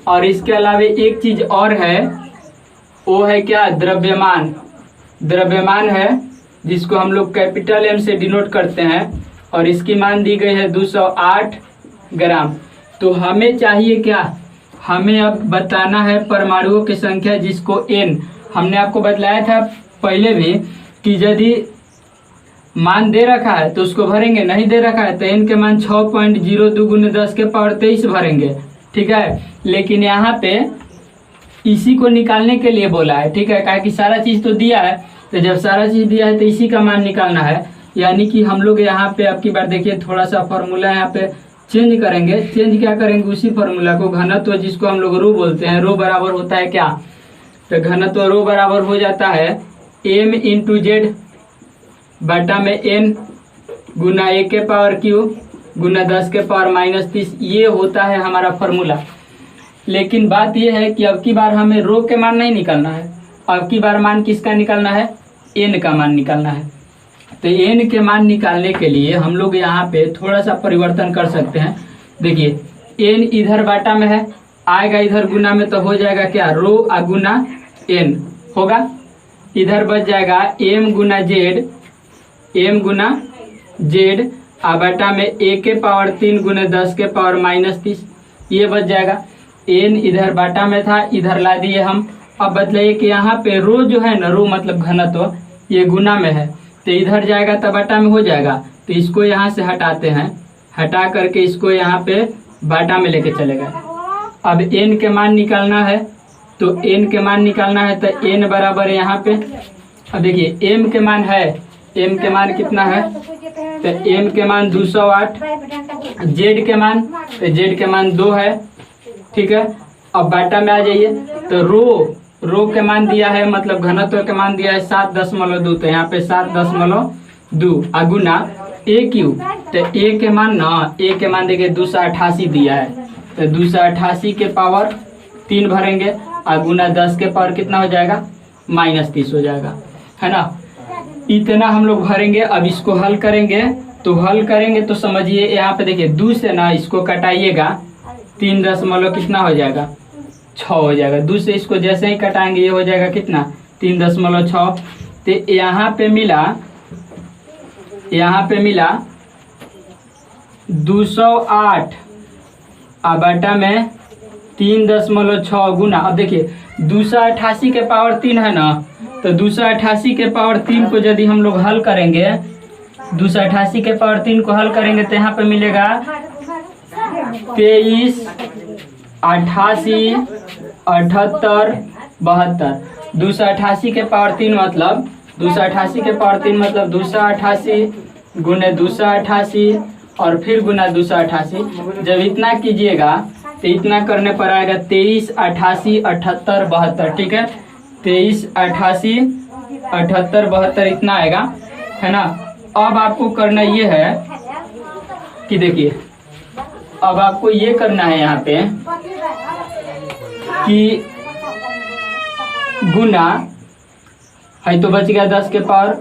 और इसके अलावा एक चीज और है, वो है क्या, द्रव्यमान है जिसको हम लोग कैपिटल M से डिनोट करते हैं और इसकी मान दी गई है 208 ग्राम। तो हमें चाहिए क्या, हमें अब बताना है परमाणुओं की संख्या जिसको N, हमने आपको बतलाया था पहले भी कि यदि मान दे रखा है तो उसको भरेंगे, नहीं दे रखा है तो N के मान 6.02 × 10⁻23 भरेंगे। ठीक है, लेकिन यहाँ पे इसी को निकालने के लिए बोला है। ठीक है, कहा कि सारा चीज़ तो दिया है, तो जब सारा चीज़ दिया है तो इसी का मान निकालना है। यानी कि हम लोग यहाँ पे अब की बार देखिए थोड़ा सा फॉर्मूला यहाँ पे चेंज करेंगे। चेंज क्या करेंगे, उसी फॉर्मूला को, घनत्व जिसको हम लोग रो बोलते हैं, रो बराबर होता है क्या, तो घनत्व रो बराबर हो जाता है M × Z बटा में N गुना A⁻³ गुना 10⁻−30, ये होता है हमारा फॉर्मूला। लेकिन बात ये है कि अब की बार हमें रो के मान नहीं निकालना है, अब की बार मान किसका निकालना है, N का मान निकालना है। तो N के मान निकालने के लिए हम लोग यहाँ पे थोड़ा सा परिवर्तन कर सकते हैं। देखिए N इधर बाटा में है, आएगा इधर गुना में तो हो जाएगा क्या, रो आ गुना N होगा, इधर बच जाएगा M गुना Z आ बटा में A⁻3 गुना 10⁻−30, ये बच जाएगा। N इधर बाटा में था, इधर ला दिए हम। अब बतलाइए कि यहाँ पे रो जो है ना, रो मतलब घनत्व, ये गुना में है तो इधर जाएगा तो बाटा में हो जाएगा, तो इसको यहाँ से हटाते हैं, हटा करके इसको यहाँ पे बाटा में लेके चले गए। अब N के मान निकालना है तो n के मान निकालना है, तो n बराबर यहाँ पे, अब देखिए m के मान है, m के मान कितना है, तो m के मान 208, z के मान, तो z के मान 2 है, ठीक है। अब बाटा में आ जाइए, तो रो के मान दिया है, मतलब घनत्व के मान दिया है 7.2, तो यहाँ पे 7.2 गुना a क्यू, तो a के मान ना, a के मान देखिए 288 दिया है, तो 288 के पावर 3 भरेंगे और गुना 10 के पावर कितना हो जाएगा, -30 हो जाएगा, है ना। इतना हम लोग भरेंगे। अब इसको हल करेंगे, तो समझिए यहाँ पे देखिए 2 से ना इसको कटाइएगा, 3 दशमलव कितना हो जाएगा, 6 हो जाएगा। 2 से इसको जैसे ही कटाएंगे ये हो जाएगा कितना, 3.6। तो यहाँ पे मिला 208 बटा में 3.6 गुना, अब देखिए 288 के पावर 3 है ना, तो 288 के पावर 3 को यदि हम लोग हल करेंगे, 288 के पावर 3 को हल करेंगे तो यहाँ पे मिलेगा 23, 88, 78, 72। 288 के पावर 3 मतलब 288 के पावर 3 मतलब 288 गुने 288 और फिर गुना 288। जब इतना कीजिएगा तो इतना करने पर आएगा 23, 88, 78, 72, ठीक है। 23, 88, 78, 72 इतना आएगा, है ना। अब आपको करना ये है कि देखिए, अब आपको ये करना है यहाँ पे कि गुना है, तो बच गया 10 के पावर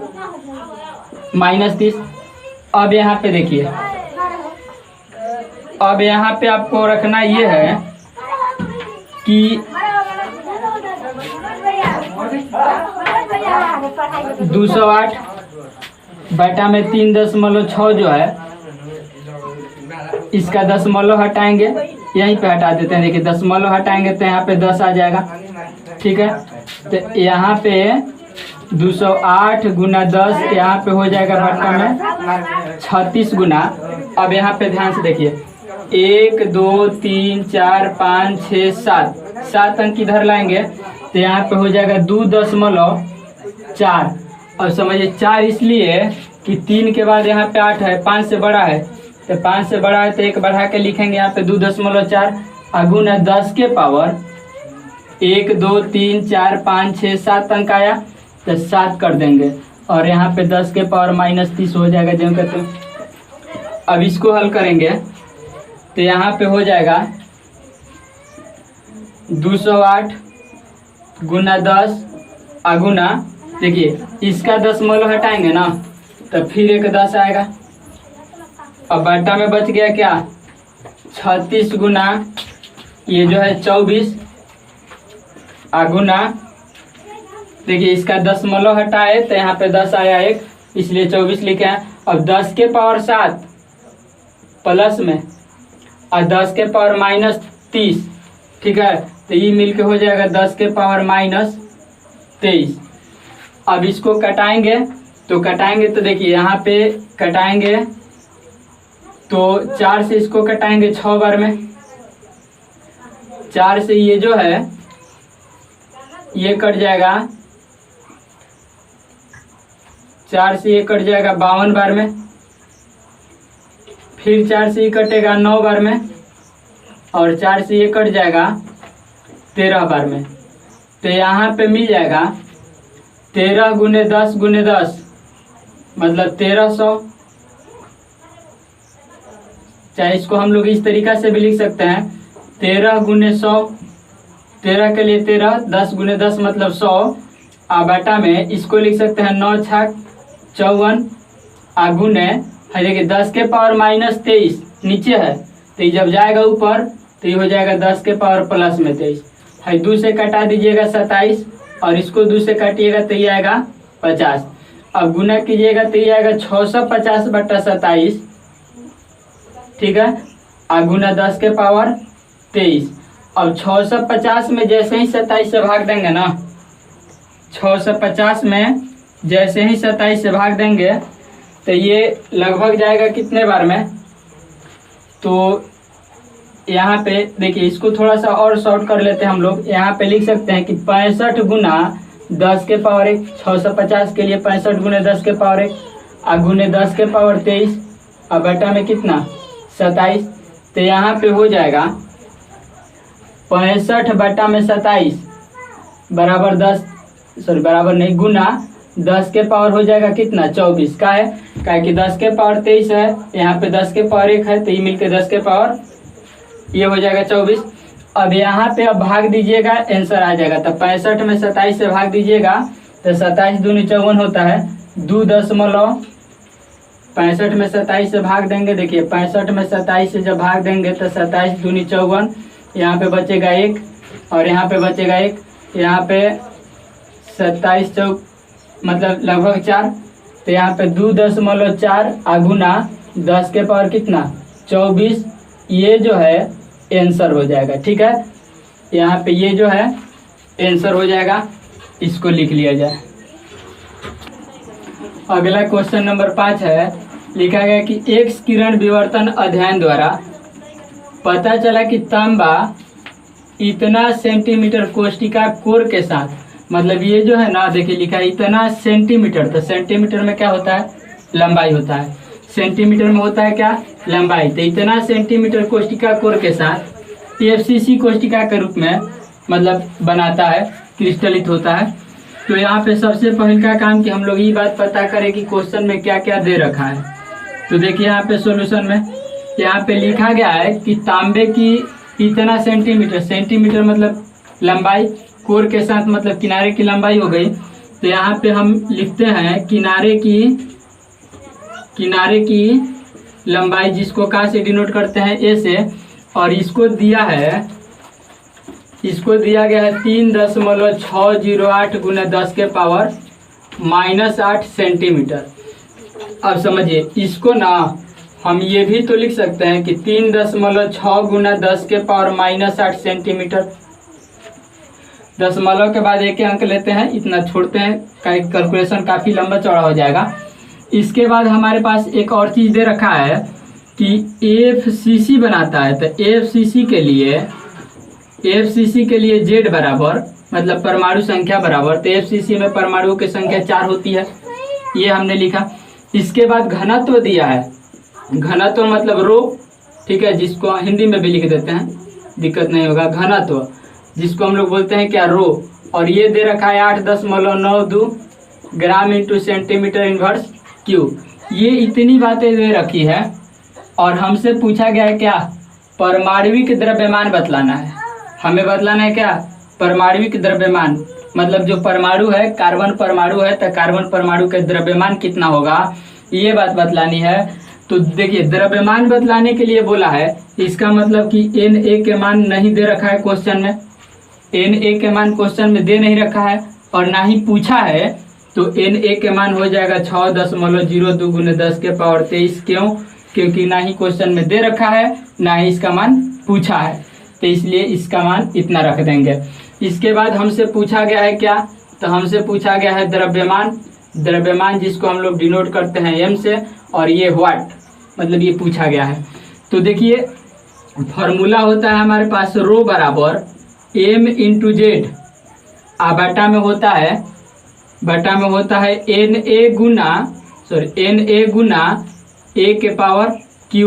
-30। अब यहाँ पे देखिए, अब यहाँ पे आपको रखना ये है कि 208 बटा में 3.6 जो है, इसका दशमलव हटाएंगे, यहीं पे हटा देते हैं। देखिए दशमलव हटाएंगे तो यहाँ पे 10 आ जाएगा, ठीक है। तो यहाँ पे 208 गुना 10, यहाँ पे हो जाएगा बटा में 36 गुना। अब यहाँ पे ध्यान से देखिए, 1 2 3 4 5 6 7 अंक इधर लाएंगे तो यहाँ पे हो जाएगा 2.4। अब समझिए 4 इसलिए कि 3 के बाद यहाँ पे 8 है, 5 से बड़ा है, तो 5 से बड़ा है तो 1 बढ़ा के लिखेंगे यहाँ पे 2.4 गुना 10 के पावर 1 2 3 4 5 6 7 अंक आया, तो 7 कर देंगे और यहाँ पे 10 के पावर -30 हो जाएगा जो कहते हैं। अब इसको हल करेंगे तो यहाँ पे हो जाएगा 208 गुना 10 गुना, देखिए इसका दशमलव हटाएंगे ना तो फिर एक 10 आएगा। अब बटा में बच गया क्या, 36 गुना ये जो है 24 गुना, देखिए इसका दशमलव हटाए तो यहाँ पे 10 आया एक, इसलिए 24 लिखे हैं। अब 10 के पावर 7 प्लस में और 10 के पावर -30, ठीक है, तो ये मिलके हो जाएगा 10 के पावर -23। अब इसको कटाएंगे तो देखिए यहाँ पे कटाएंगे तो 4 से इसको कटाएंगे 6 बार में, 4 से ये जो है ये कट जाएगा, 4 से ये कट जाएगा 52 बार में, फिर 4 से ये कटेगा 9 बार में और 4 से ये कट जाएगा 13 बार में। तो यहाँ पे मिल जाएगा 13 गुने 10 गुने 10 मतलब 1300। चाहे इसको हम लोग इस तरीका से भी लिख सकते हैं, 13 गुने 100, 13 के लिए 13, 10 गुने 10 मतलब 100 बटा में इसको लिख सकते हैं 9 छक 54 गुने है, देखिए 10 के पावर -23 नीचे है, तो ये जब जाएगा ऊपर तो ये हो जाएगा 10 के पावर +23 है। 2 से कटा दीजिएगा 27 और इसको 2 से काटिएगा तो ये आएगा 50। अब गुना कीजिएगा तो ये आएगा 650 बटा 27, ठीक है, गुना 10 के पावर 23। अब 650 में जैसे ही 27 से भाग देंगे ना, 650 में जैसे ही 27 से भाग देंगे तो ये लगभग जाएगा कितने बार में, तो यहाँ पे देखिए, इसको थोड़ा सा और शॉर्ट कर लेते हैं हम लोग। यहाँ पे लिख सकते हैं कि 65 गुना 10 के पावर 1, 650 के लिए 65 गुने 10 के पावर 1 और गुने 10 के पावर 23 और बटा में कितना 27। तो यहाँ पे हो जाएगा 65 बटा में 27 बराबर 10, सॉरी बराबर नहीं, गुना 10 के पावर हो जाएगा कितना 24 का है, क्या कि 10 के पावर 23 है, यहाँ पे 10 के पावर 1 है, तो ये मिलके 10 के पावर ये हो जाएगा 24। अब यहाँ पे अब भाग दीजिएगा, आंसर आ जाएगा। तो 65 में 27 से भाग दीजिएगा तो 27 दूनी 54 होता है, 2.65 में 27 से भाग देंगे। देखिए 65 में 27 से जब भाग देंगे तो 27 दूनी 54, यहाँ पे बचेगा 1 और यहाँ पे बचेगा 1, यहाँ पे 27 चौक मतलब लगभग 4, तो यहाँ पे 2.4 गुना 10 के पावर कितना 24, ये जो है आंसर हो जाएगा। ठीक है, यहाँ पे ये जो है आंसर हो जाएगा, इसको लिख लिया जाए। अगला क्वेश्चन नंबर 5 है, लिखा गया कि एक्स किरण विवर्तन अध्ययन द्वारा पता चला कि तांबा इतना सेंटीमीटर कोष्टिका कोर के साथ, मतलब ये जो है ना, देखिए लिखा है इतना सेंटीमीटर, तो सेंटीमीटर में क्या होता है लंबाई होता है, सेंटीमीटर में होता है क्या लंबाई, तो इतना सेंटीमीटर कोष्टिका कोर के साथ एफसीसी कोष्टिका के रूप में मतलब बनाता है, क्रिस्टलित होता है। तो यहाँ पे सबसे पहले का काम कि हम लोग ये बात पता करें कि क्वेश्चन में क्या क्या दे रखा है। तो देखिए यहाँ पे सॉल्यूशन में यहाँ पे लिखा गया है कि तांबे की इतना सेंटीमीटर, सेंटीमीटर मतलब लंबाई, कोर के साथ मतलब किनारे की लंबाई हो गई। तो यहाँ पे हम लिखते हैं किनारे की लंबाई, जिसको कहाँ से डिनोट करते हैं ए से, और इसको दिया गया है 3.608 गुना 10 के पावर -8 सेंटीमीटर। अब समझिए इसको ना हम ये भी तो लिख सकते हैं कि 3.6 गुना 10 के पावर -8 सेंटीमीटर। दशमलव के बाद एक अंक लेते हैं, इतना छोड़ते हैं, कैलकुलेशन काफ़ी लंबा चौड़ा हो जाएगा। इसके बाद हमारे पास एक और चीज़ दे रखा है कि एफसीसी बनाता है। तो एफसीसी के लिए जेड बराबर मतलब परमाणु संख्या बराबर, तो एफसीसी में परमाणुओं की संख्या 4 होती है, ये हमने लिखा। इसके बाद घनत्व दिया है, घनत्व मतलब रो, ठीक है, जिसको हिंदी में भी लिख देते हैं, दिक्कत नहीं होगा, घनत्व जिसको हम लोग बोलते हैं क्या रो, और ये दे रखा है 8.92 gram into centimetre inverse cube. ये इतनी बातें दे रखी है और हमसे पूछा गया है क्या परमाणविक द्रव्यमान बतलाना है, हमें बतलाना है क्या परमाणविक द्रव्यमान, मतलब जो परमाणु है कार्बन परमाणु है तो कार्बन परमाणु का द्रव्यमान कितना होगा, ये बात बतलानी है। तो देखिए द्रव्यमान बतलाने के लिए बोला है, इसका मतलब कि Na के मान नहीं दे रखा है क्वेश्चन में, Na के मान क्वेश्चन में दे नहीं रखा है और ना ही पूछा है, तो Na के मान हो जाएगा 6.02 गुने 10 के पावर 23। क्यों? क्योंकि ना ही क्वेश्चन में दे रखा है ना ही इसका मान पूछा है, तो इसलिए इसका मान इतना रख देंगे। इसके बाद हमसे पूछा गया है क्या, तो हमसे पूछा गया है द्रव्यमान जिसको हम लोग डिनोट करते हैं m से, और ये वाट मतलब ये पूछा गया है। तो देखिए फॉर्मूला होता है हमारे पास रो बराबर m इंटू जेड, बटा में होता है Na गुना a के पावर q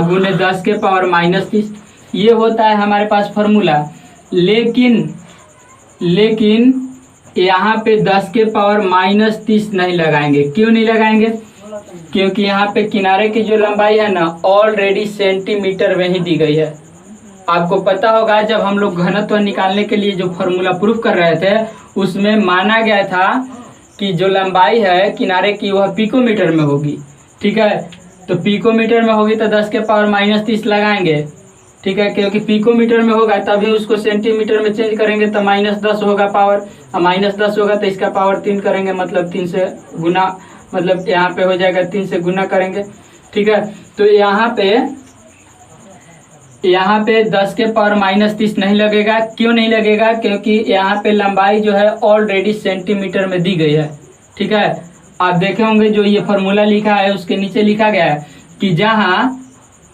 गुने 10 के पावर -30, ये होता है हमारे पास फॉर्मूला। लेकिन यहाँ पे 10 के पावर -30 नहीं लगाएंगे। क्यों नहीं लगाएंगे? क्योंकि यहाँ पे किनारे की जो लंबाई है ना ऑलरेडी सेंटीमीटर में ही दी गई है। आपको पता होगा जब हम लोग घनत्व निकालने के लिए जो फॉर्मूला प्रूफ कर रहे थे उसमें माना गया था कि जो लंबाई है किनारे की वह पिकोमीटर में होगी, ठीक है, तो पिकोमीटर में होगी तो 10 के पावर -30 लगाएंगे, ठीक है, क्योंकि पिकोमीटर में होगा तभी उसको सेंटीमीटर में चेंज करेंगे तो -10 होगा पावर, और -10 होगा तो इसका पावर 3 करेंगे, मतलब 3 से गुना, मतलब यहाँ पे हो जाएगा 3 से गुना करेंगे, ठीक है। तो यहाँ पे 10 के पावर -30 नहीं लगेगा। क्यों नहीं लगेगा? क्योंकि यहाँ पे लंबाई जो है ऑलरेडी सेंटीमीटर में दी गई है, ठीक है। आप देखे होंगे जो ये फॉर्मूला लिखा है उसके नीचे लिखा गया है कि जहाँ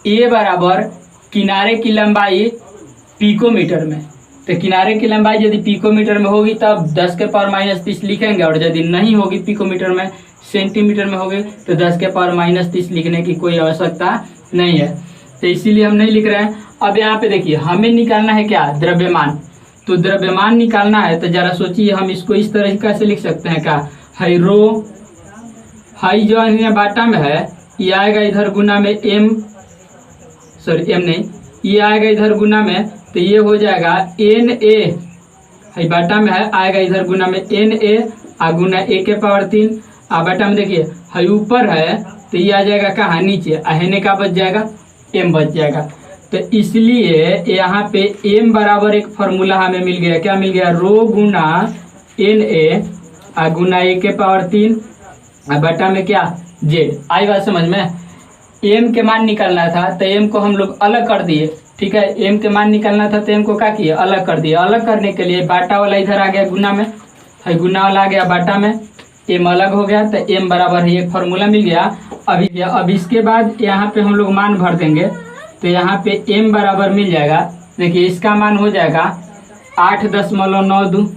a बराबर किनारे की लंबाई पिकोमीटर में, तो किनारे की लंबाई यदि पिकोमीटर में होगी तब 10 के पावर -30 लिखेंगे, और यदि नहीं होगी पिकोमीटर में, सेंटीमीटर में होगी, तो 10 के पावर -30 लिखने की कोई आवश्यकता नहीं है, तो इसीलिए हम नहीं लिख रहे हैं। अब यहाँ पे देखिए हमें निकालना है क्या, द्रव्यमान। तो द्रव्यमान निकालना है तो जरा सोचिए, हम इसको इस तरीके से लिख सकते हैं क्या, हाई रो, हाई जो है बाटा में है, ये आएगा इधर गुना में एम, सॉरी एम नहीं, ये आएगा इधर गुना में, तो ये हो जाएगा एन ए, हाई बाटा में है, आएगा इधर गुना में एन ए आ गुना ए के पावर 3 आ बाटा में देखिए हाई ऊपर है तो ये आ जाएगा कहाँ, नीचे, अहने का बच जाएगा, एम बच जाएगा। तो इसलिए यहाँ पे एम बराबर एक फॉर्मूला हमें मिल गया, क्या मिल गया, रो गुना एन ए आ गुना ए के पावर 3 आ बटा में क्या, जेड। आई बात समझ में। एम के मान निकालना था तो एम को हम लोग अलग कर दिए, ठीक है, एम के मान निकालना था तो एम को क्या किए, अलग कर दिए। अलग करने के लिए बाटा वाला इधर आ गया गुना में, है गुना वाला आ गया बाटा में, एम अलग हो गया, तो एम बराबर है एक फॉर्मूला मिल गया। अब इसके बाद यहाँ पे हम लोग मान भर देंगे, तो यहाँ पे एम बराबर मिल जाएगा, देखिए इसका मान हो जाएगा 8.92,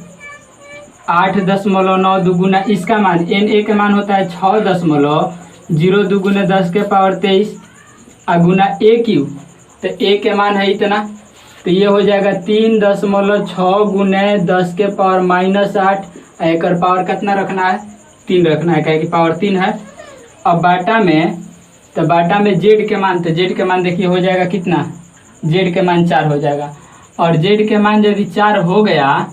8.92 गुना इसका मान, एन ए का मान होता है 6.02 गुना 10 के पावर 23 आ गुना ए क्यू, तो ए के मान है इतना, तो ये हो जाएगा 3.6 गुने 10 के पावर -8, एक पावर कितना रखना है, 3 रखना है, क्या कि पावर 3 है। अब बाटा में, तो बाटा में जेड के मान, तो जेड के मान देखिए हो जाएगा कितना, जेड के मान 4 हो जाएगा, और जेड के मान यदि 4 हो गया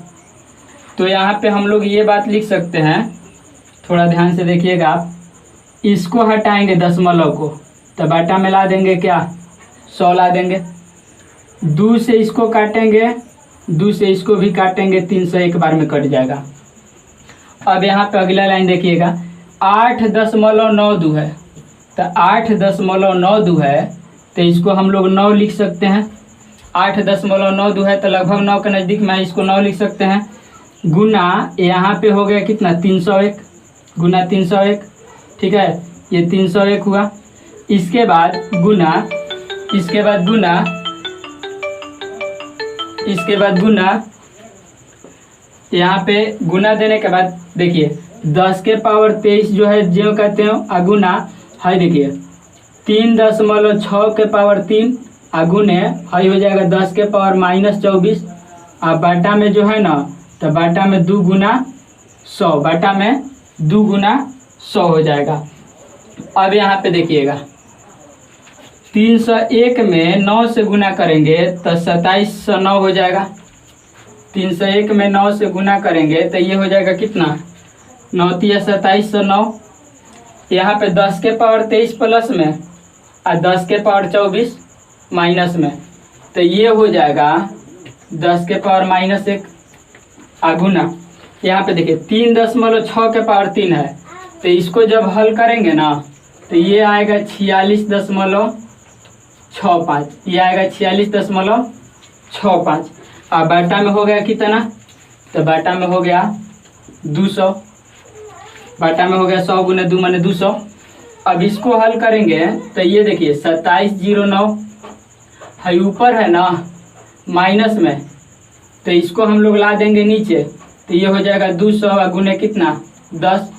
तो यहाँ पे हम लोग ये बात लिख सकते हैं, थोड़ा ध्यान से देखिएगा आप, इसको हटाएंगे दशमलव को, तो बाटा में ला देंगे क्या, 100 ला देंगे, 2 से इसको काटेंगे, 2 से इसको भी काटेंगे, 300 एक बार में कट जाएगा। अब यहाँ पे अगला लाइन देखिएगा, 8.92 है, तो 8.92 है, तो इसको हम लोग 9 लिख सकते हैं, 8.92 है तो लगभग 9 के नज़दीक में इसको 9 लिख सकते हैं, गुना यहाँ पे हो गया कितना, 301 गुना 301, ठीक है, ये 301 हुआ। इसके बाद गुना, इसके बाद गुना, इसके बाद गुना, यहाँ पे गुना देने के बाद देखिए 10 के पावर 23 जो है जो कहते हैं अगुना है, देखिए 3.6 के पावर 3 अगुने हाई हो जाएगा 10 के पावर -24, अब बाटा में जो है ना, तो बाटा में 2 गुना 100, बाटा में 2 गुना 100 हो जाएगा। अब यहाँ पे देखिएगा 301 में 9 से गुना करेंगे तो 2709 हो जाएगा, 301 में 9 से गुना करेंगे तो ये हो जाएगा कितना, 9 × 2709, यहाँ पे 10 के पावर 23 प्लस में और 10 के पावर 24 माइनस में, तो ये हो जाएगा 10 के पावर -1 गुना, यहाँ पे देखिए 3.6 के पावर 3 है, तो इसको जब हल करेंगे ना तो ये आएगा 46.65, ये आएगा 46.65। अब बाटा में हो गया कितना, तो बाटा में हो गया 200, बाटा में हो गया 100 गुना 2 माने 200। अब इसको हल करेंगे तो ये देखिए 2709 है, ऊपर है ना माइनस में, तो इसको हम लोग ला देंगे नीचे, तो ये हो जाएगा 200 गुने कितना 10,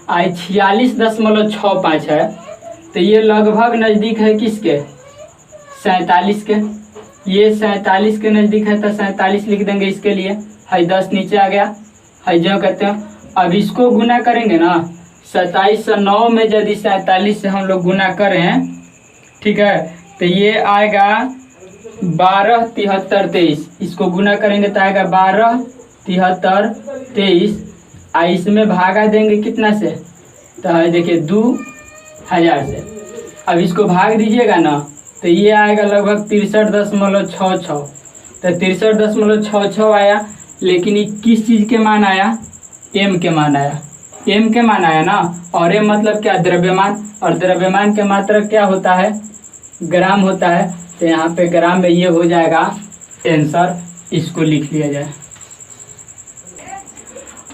आई 46.65 है, तो ये लगभग नज़दीक है किसके, 47 के, ये 47 के नज़दीक है, तो 47 लिख देंगे इसके लिए, है 10 नीचे आ गया, है जो कहते हैं। अब इसको गुना करेंगे ना, 2709 में यदि 47 से हम लोग गुना करें, ठीक है, तो ये आएगा 12 73 23, इसको गुना करेंगे तो आएगा 12 73 23, इसमें भागा देंगे कितना से, तो है देखिए 2000 से। अब इसको भाग दीजिएगा ना तो ये आएगा लगभग 63.66, तो 63.66 आया, लेकिन ये किस चीज़ के मान आया, एम के मान आया, एम के मान आया ना, और एम मतलब क्या, द्रव्यमान, और द्रव्यमान के मात्रा क्या होता है, ग्राम होता है, तो यहाँ पे ग्राम में ये हो जाएगा आंसर, इसको लिख लिया जाए।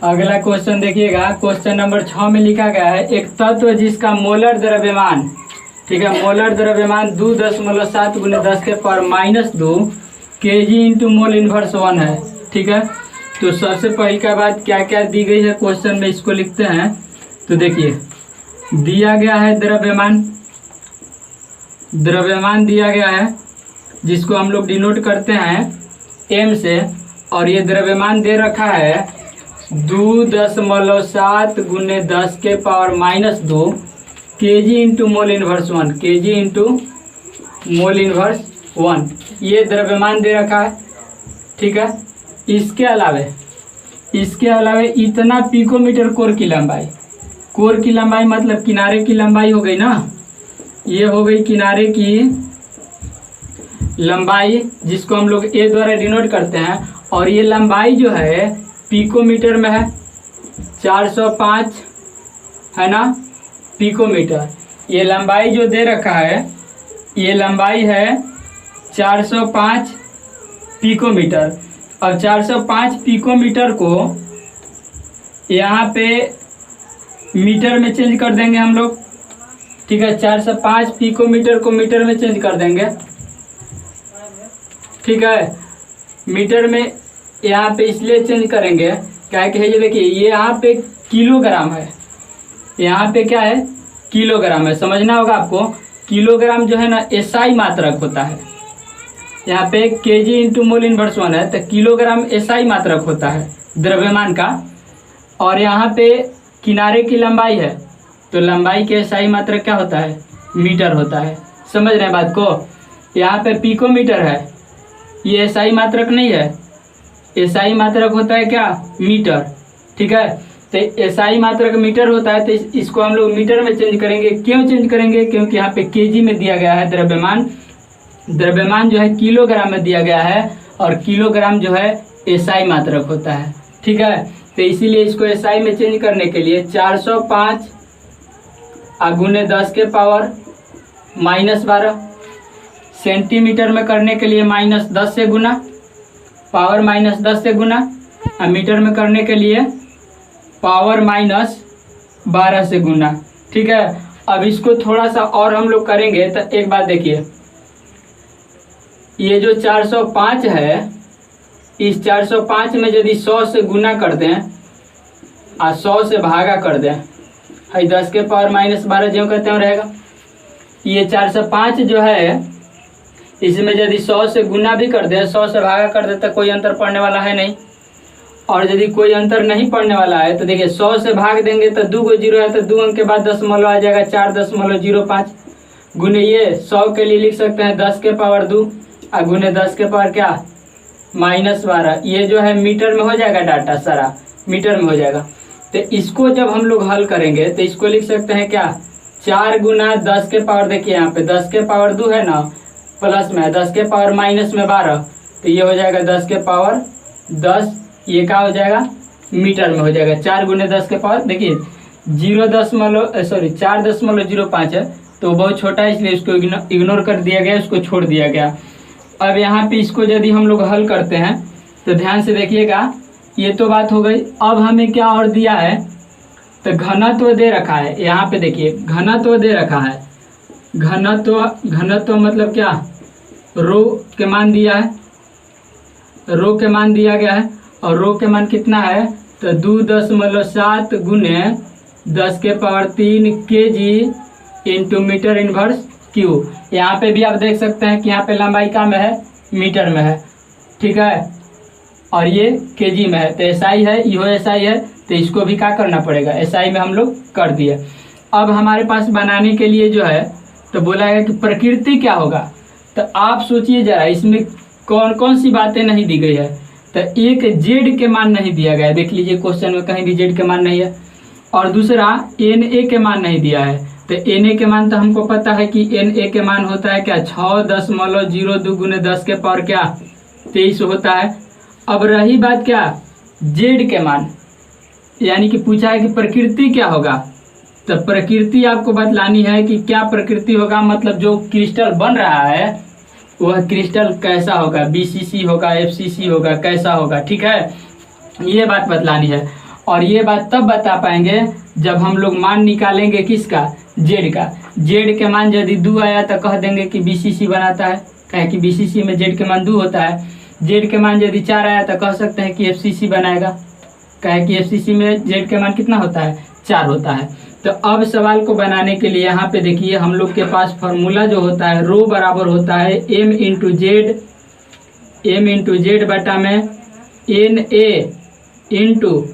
अगला क्वेश्चन देखिएगा, क्वेश्चन नंबर 6 में लिखा गया है, एक तत्व जिसका मोलर द्रव्यमान, ठीक है। मोलर द्रव्यमान 2.7 गुने 10 के power -2 kg into mole inverse 1 है। ठीक है। तो सबसे पहली का बात क्या क्या दी गई है क्वेश्चन में, इसको लिखते हैं। तो देखिए दिया गया है द्रव्यमान दिया गया है, जिसको हम लोग डिनोट करते हैं m से, और ये द्रव्यमान दे रखा है 2.7 गुने 10 के power -2 kg into mole inverse 1, kg into mole inverse 1, ये द्रव्यमान दे रखा है। ठीक है। इसके अलावे इतना पिकोमीटर कोर की लंबाई मतलब किनारे की लंबाई हो गई ना, ये हो गई किनारे की लंबाई, जिसको हम लोग a द्वारा डिनोट करते हैं। और ये लंबाई जो है पिकोमीटर में है, 405 है ना पिकोमीटर। ये लंबाई जो दे रखा है, ये लंबाई है 405 पिकोमीटर। अब 405 पिकोमीटर को यहाँ पे मीटर में चेंज कर देंगे हम लोग। ठीक है। 405 पिकोमीटर को मीटर में चेंज कर देंगे। ठीक है। मीटर में यहाँ पे इसलिए चेंज करेंगे क्या कि ये देखिए, ये यहाँ पे किलोग्राम है, यहाँ पे क्या है किलोग्राम है। समझना होगा आपको, किलोग्राम जो है ना एसआई मात्रक होता है। यहाँ पे केजी इंटू मोल इनवर्स 1 है, तो किलोग्राम एसआई मात्रक होता है द्रव्यमान का। और यहाँ पे किनारे की लंबाई है, तो लंबाई के एसआई मात्रक क्या होता है मीटर होता है। समझ रहे हैं बात को। यहाँ पे पिकोमीटर है, ये एसआई मात्रक नहीं है, एसआई मात्रक होता है क्या मीटर। ठीक है। तो एसआई मात्रक मीटर होता है, तो इसको हम लोग मीटर में चेंज करेंगे। क्यों चेंज करेंगे? क्योंकि यहाँ पे केजी में दिया गया है द्रव्यमान जो है किलोग्राम में दिया गया है, और किलोग्राम जो है एसआई मात्रक होता है। ठीक है। तो इसीलिए इसको एसआई में चेंज करने के लिए 405 गुने 10 के पावर -12, सेंटीमीटर में करने के लिए -10 से गुना, पावर -10 से गुना, और मीटर में करने के लिए पावर -12 से गुना। ठीक है। अब इसको थोड़ा सा और हम लोग करेंगे, तो एक बात देखिए, ये जो 405 है, इस 405 में यदि 100 से गुना कर दें और 100 से भागा कर दें, है 10 के पावर -12 जो कहते हैं रहेगा। ये 405 जो है, इसमें यदि 100 से गुना भी कर दे, 100 से भागा कर दे, तो कोई अंतर पड़ने वाला है नहीं। और यदि कोई अंतर नहीं पड़ने वाला है, तो देखिए 100 से भाग देंगे तो 2 को 0 है, तो 2 अंक के बाद दशमलव आ जाएगा, 4.05 गुने ये 100 के लिए लिख सकते हैं 10 के पावर 2 और गुने 10 के पावर क्या -12। ये जो है मीटर में हो जाएगा, डाटा सारा मीटर में हो जाएगा। तो इसको जब हम लोग हल करेंगे तो इसको लिख सकते हैं क्या 4 गुना 10 के पावर, देखिए यहाँ पे 10 के पावर 2 है ना, प्लस में 10 के पावर माइनस में 12, तो ये हो जाएगा 10 के पावर 10, ये क्या हो जाएगा मीटर में हो जाएगा। 4 गुने 10 के पावर, देखिए 4.05 है, तो बहुत छोटा है, इसलिए इसको इग्नोर कर दिया गया, इसको छोड़ दिया गया। अब यहाँ पे इसको यदि हम लोग हल करते हैं तो ध्यान से देखिएगा, ये तो बात हो गई। अब हमें क्या और दिया है, तो घनत्व दे रखा है। यहाँ पे देखिए घनत्व दे रखा है, घनत्व मतलब क्या, रो के मान दिया है, रो के मान दिया गया है, और रो के मान कितना है, तो 2.7 गुने 10 के power 3 kg into metre inverse cube. यहाँ पे भी आप देख सकते हैं कि यहाँ पे लंबाई का में है, मीटर में है। ठीक है। और ये केजी में है, तो एसआई है, यो एसआई है, तो इसको भी क्या करना पड़ेगा, एसआई में हम लोग कर दिए। अब हमारे पास बनाने के लिए जो है, तो बोला है कि प्रकृति क्या होगा, तो आप सोचिए जरा, इसमें कौन कौन सी बातें नहीं दी गई है। तो एक जेड के मान नहीं दिया गया है, देख लीजिए क्वेश्चन में कहीं भी जेड के मान नहीं है। और दूसरा एन ए के मान नहीं दिया है, तो एन ए के मान तो हमको पता है कि एन ए के मान होता है क्या 6.02 गुने 10 के पावर क्या 23 होता है। अब रही बात क्या जेड के मान, यानी कि पूछा है कि प्रकृति क्या होगा, तो प्रकृति आपको बतलानी है कि क्या प्रकृति होगा, मतलब जो क्रिस्टल बन रहा है वह क्रिस्टल कैसा होगा, बीसीसी होगा, एफसीसी होगा, कैसा होगा। ठीक है, ये बात बतलानी है। और ये बात तब बता पाएंगे जब हम लोग मान निकालेंगे किसका, जेड का। जेड के मान यदि 2 आया तो कह देंगे कि बीसीसी बनाता है, कहे कि बीसीसी में जेड के मान 2 होता है। जेड के मान यदि 4 आया तो कह सकते हैं कि एफसीसी बनाएगा, कहे कि एफसीसी में जेड के मान कितना होता है, 4 होता है। तो अब सवाल को बनाने के लिए यहाँ पे देखिए हम लोग के पास फॉर्मूला जो होता है रो बराबर होता है m इंटू जेड बटा में एन ए इंटू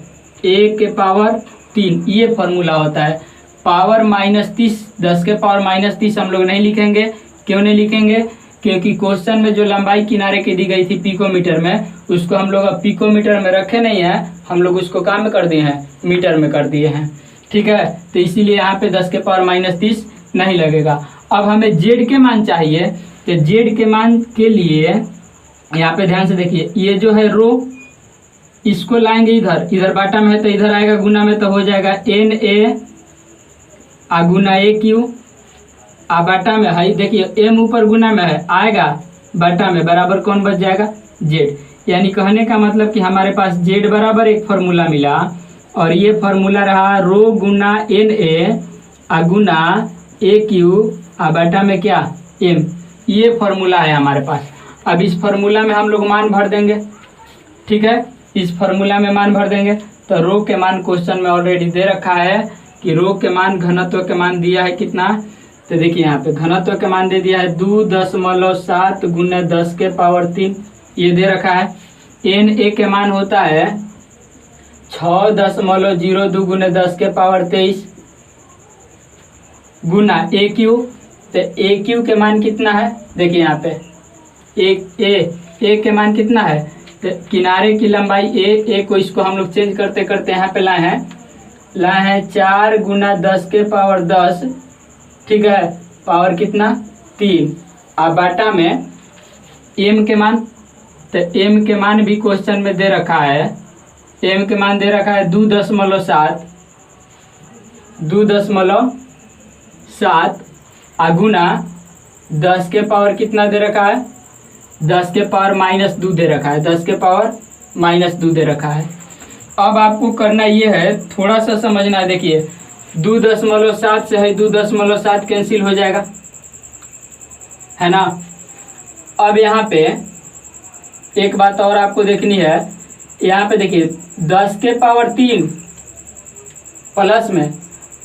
ए के पावर 3, ये फॉर्मूला होता है। पावर -30, 10 के पावर -30 हम लोग नहीं लिखेंगे। क्यों नहीं लिखेंगे? क्योंकि क्वेश्चन में जो लंबाई किनारे की दी गई थी पिकोमीटर में, उसको हम लोग अब पिकोमीटर में रखे नहीं है, हम लोग उसको काम में कर दिए हैं, मीटर में कर दिए हैं। ठीक है, तो इसीलिए यहाँ पे 10 के पावर -30 नहीं लगेगा। अब हमें जेड के मान चाहिए, तो जेड के मान के लिए यहाँ पे ध्यान से देखिए, ये जो है रो, इसको लाएंगे इधर, इधर बाटा में है तो इधर आएगा गुना में, तो हो जाएगा N A uh Guna A Q आ बाटा में है, देखिए एम ऊपर गुना में है, आएगा बाटा में, बराबर कौन बच जाएगा, जेड। यानी कहने का मतलब कि हमारे पास जेड बराबर एक फार्मूला मिला, और ये फार्मूला रहा रो गुना N A uh Guna A Q आ बाटा में क्या, एम। ये फार्मूला है हमारे पास। अब इस फार्मूला में हम लोग मान भर देंगे। ठीक है, इस फार्मूला में मान भर देंगे। तो रो के मान क्वेश्चन में ऑलरेडी दे रखा है कि रो के मान, घनत्व के मान दिया है कितना, तो देखिए यहाँ पे घनत्व के मान दे दिया है 2.7 गुना 10 के पावर 3, ये दे रखा है। एन ए के मान होता है 6.02 गुना 10 के पावर 23 गुना ए क्यू, तो ए क्यू के मान कितना है, देखिए यहाँ पे ए के मान कितना है, तो किनारे की लंबाई ए को, इसको हम लोग चेंज करते करते यहाँ पे लाए हैं 4 गुना 10 के पावर 10, ठीक है, पावर कितना 3, अब बाटा में एम के मान, तो एम के मान भी क्वेश्चन में दे रखा है, एम के मान दे रखा है 2.7 गुना 10 के पावर कितना दे रखा है, 10 के पावर -2 दे रखा है, 10 के पावर -2 दे रखा है। अब आपको करना ये है, थोड़ा सा समझना है। देखिए 2.7 से है 2.7 कैंसिल हो जाएगा, है ना। अब यहाँ पे एक बात और आपको देखनी है, यहाँ पे देखिए 10 के पावर 3 प्लस में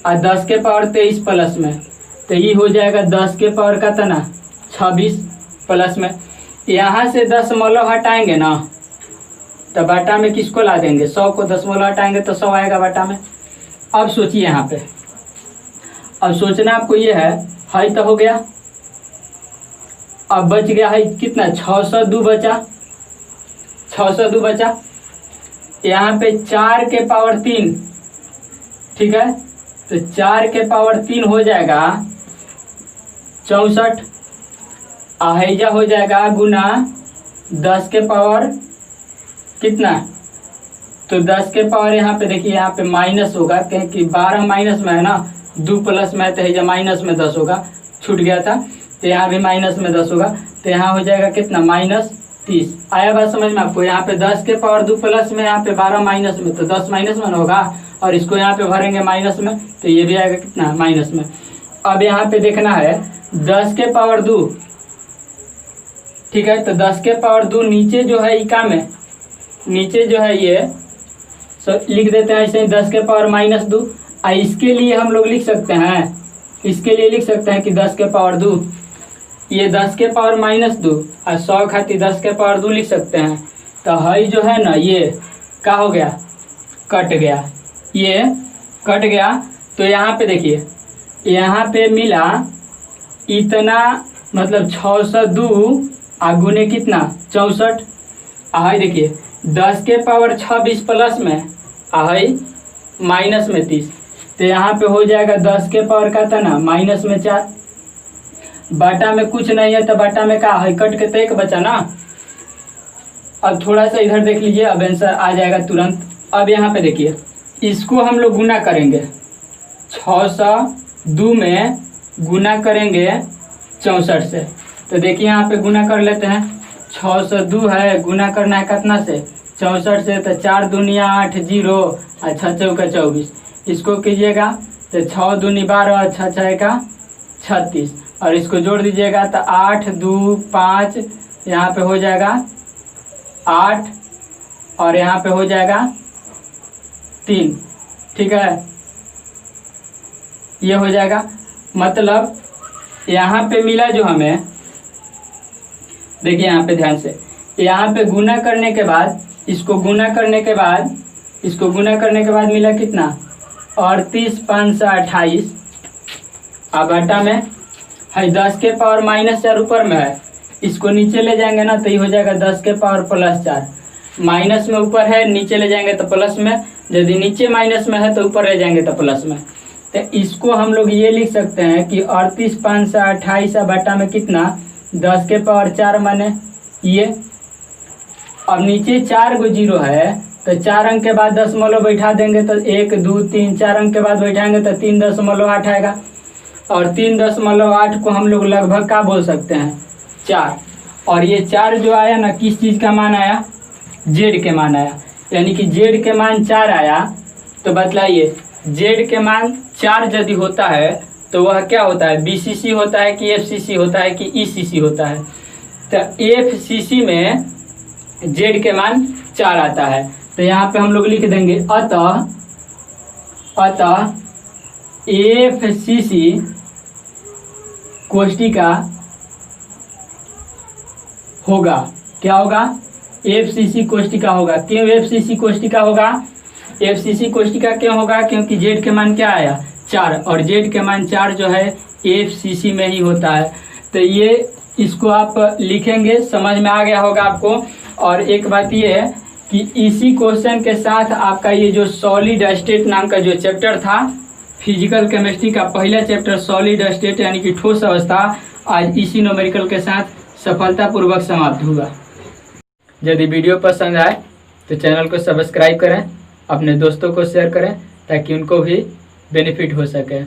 और 10 के पावर 23 प्लस में, तो ये हो जाएगा 10 के पावर का तना 26 प्लस में। यहाँ से 10 दशमलव हटाएंगे ना, तो बाटा में किसको ला देंगे, 100 को 10 दशमलव हटाएंगे तो 100 आएगा बाटा में। अब सोचिए यहाँ पे, अब सोचना आपको ये है तो हो गया। अब बच गया है कितना, 602 बचा, 602 बचा। यहाँ पे 4 के पावर 3, ठीक है, तो 4 के पावर 3 हो जाएगा 64, आहैजा हो जाएगा गुना 10 के पावर कितना, तो 10 के पावर यहाँ पे देखिए, यहाँ पे माइनस होगा क्योंकि 12 माइनस में है ना, 2 प्लस में है तो हैजा माइनस में 10 होगा, छूट गया था, तो यहाँ भी माइनस में 10 होगा, तो यहाँ हो जाएगा कितना, -30। आया बात समझ में आपको। यहाँ पे 10 के पावर 2 प्लस में, यहाँ पे 12 माइनस में, तो 10 माइनस में होगा, और इसको यहाँ पे भरेंगे माइनस में, तो ये भी आएगा कितना, माइनस में। अब यहाँ पे देखना है 10 के पावर 2, ठीक है, तो 10 के पावर 2 नीचे जो है इका में, नीचे जो है ये लिख देते हैं ऐसे 10 के पावर -2। इसके लिए हम लोग लिख सकते हैं, इसके लिए लिख सकते हैं कि 10 के पावर 2, ये 10 के पावर -2 और 100 खातिर 10 के पावर 2 लिख सकते हैं। तो है जो है ना, ये क्या हो गया, कट गया, ये कट गया। तो यहाँ पे देखिए, यहाँ पे मिला इतना, मतलब 602 गुने कितना, 64। आहे देखिए 10 के पावर 26 प्लस में, आहे माइनस में 30, तो यहाँ पे हो जाएगा 10 के पावर का था ना माइनस में 4, बाटा में कुछ नहीं है तो बाटा में क्या है, कट के तो एक बचा ना। अब थोड़ा सा इधर देख लीजिए, अब आंसर आ जाएगा तुरंत। अब यहाँ पे देखिए, इसको हम लोग गुना करेंगे, 602 में गुना करेंगे 64 से, तो देखिए यहाँ पे गुना कर लेते हैं। 602 है, गुना करना है कितना से, 64 से, तो 4 दूनिया 8, 0 और 6 चौका 24, इसको कीजिएगा तो 6 दूनी 12 और 6 6 का 36 और इसको जोड़ दीजिएगा तो 8 2 5 यहाँ पे हो जाएगा 8 और यहाँ पे हो जाएगा 3। ठीक है, ये हो जाएगा। मतलब यहाँ पे मिला जो हमें, देखिए यहाँ पे ध्यान से, यहाँ पे गुना करने के बाद इसको गुना करने के बाद मिला कितना 38 5 28। अब आटा में है 10 के पावर -4 ऊपर में है, इसको नीचे ले जाएंगे ना तो ये हो जाएगा 10 के पावर +4। माइनस में ऊपर है, नीचे ले जाएंगे तो प्लस में, यदि नीचे माइनस में है तो ऊपर ले जाएंगे तो प्लस में। तो इसको हम लोग ये लिख सकते हैं कि 38 5 28 अब आटा में कितना 10 के पावर 4 माने ये। अब नीचे 4 गो जीरो है तो 4 अंक के बाद दशमलव बैठा देंगे तो 1 2 3, 4 अंक के बाद बैठाएंगे तो 3.8 आएगा। और 3.8 को हम लोग लगभग क्या बोल सकते हैं 4। और ये 4 जो आया ना किस चीज़ का मान आया, जेड के मान आया, यानी कि जेड के मान 4 आया। तो बतलाइए जेड के मान 4 यदि होता है तो वह क्या होता है, बीसीसी होता है कि एफसीसी होता है कि ईसीसी होता है। तो एफसीसी में जेड के मान 4 आता है। तो यहाँ पे हम लोग लिख देंगे अतः एफसीसी कोष्टिका होगा, क्या होगा, एफसीसी कोष्टिका होगा। क्यों एफसीसी कोष्टिका होगा, एफसीसी कोष्टिका क्यों होगा, क्योंकि जेड के मान क्या आया 4 और जेड के मान 4 जो है एफसीसी में ही होता है। तो ये इसको आप लिखेंगे, समझ में आ गया होगा आपको। और एक बात ये है कि इसी क्वेश्चन के साथ आपका ये जो सॉलिड स्टेट नाम का जो चैप्टर था फिजिकल केमिस्ट्री का पहला चैप्टर सॉलिड स्टेट यानी कि ठोस अवस्था, आज इसी न्यूमेरिकल के साथ सफलतापूर्वक समाप्त हुआ। यदि वीडियो पसंद आए तो चैनल को सब्सक्राइब करें, अपने दोस्तों को शेयर करें ताकि उनको भी बेनिफिट हो सके।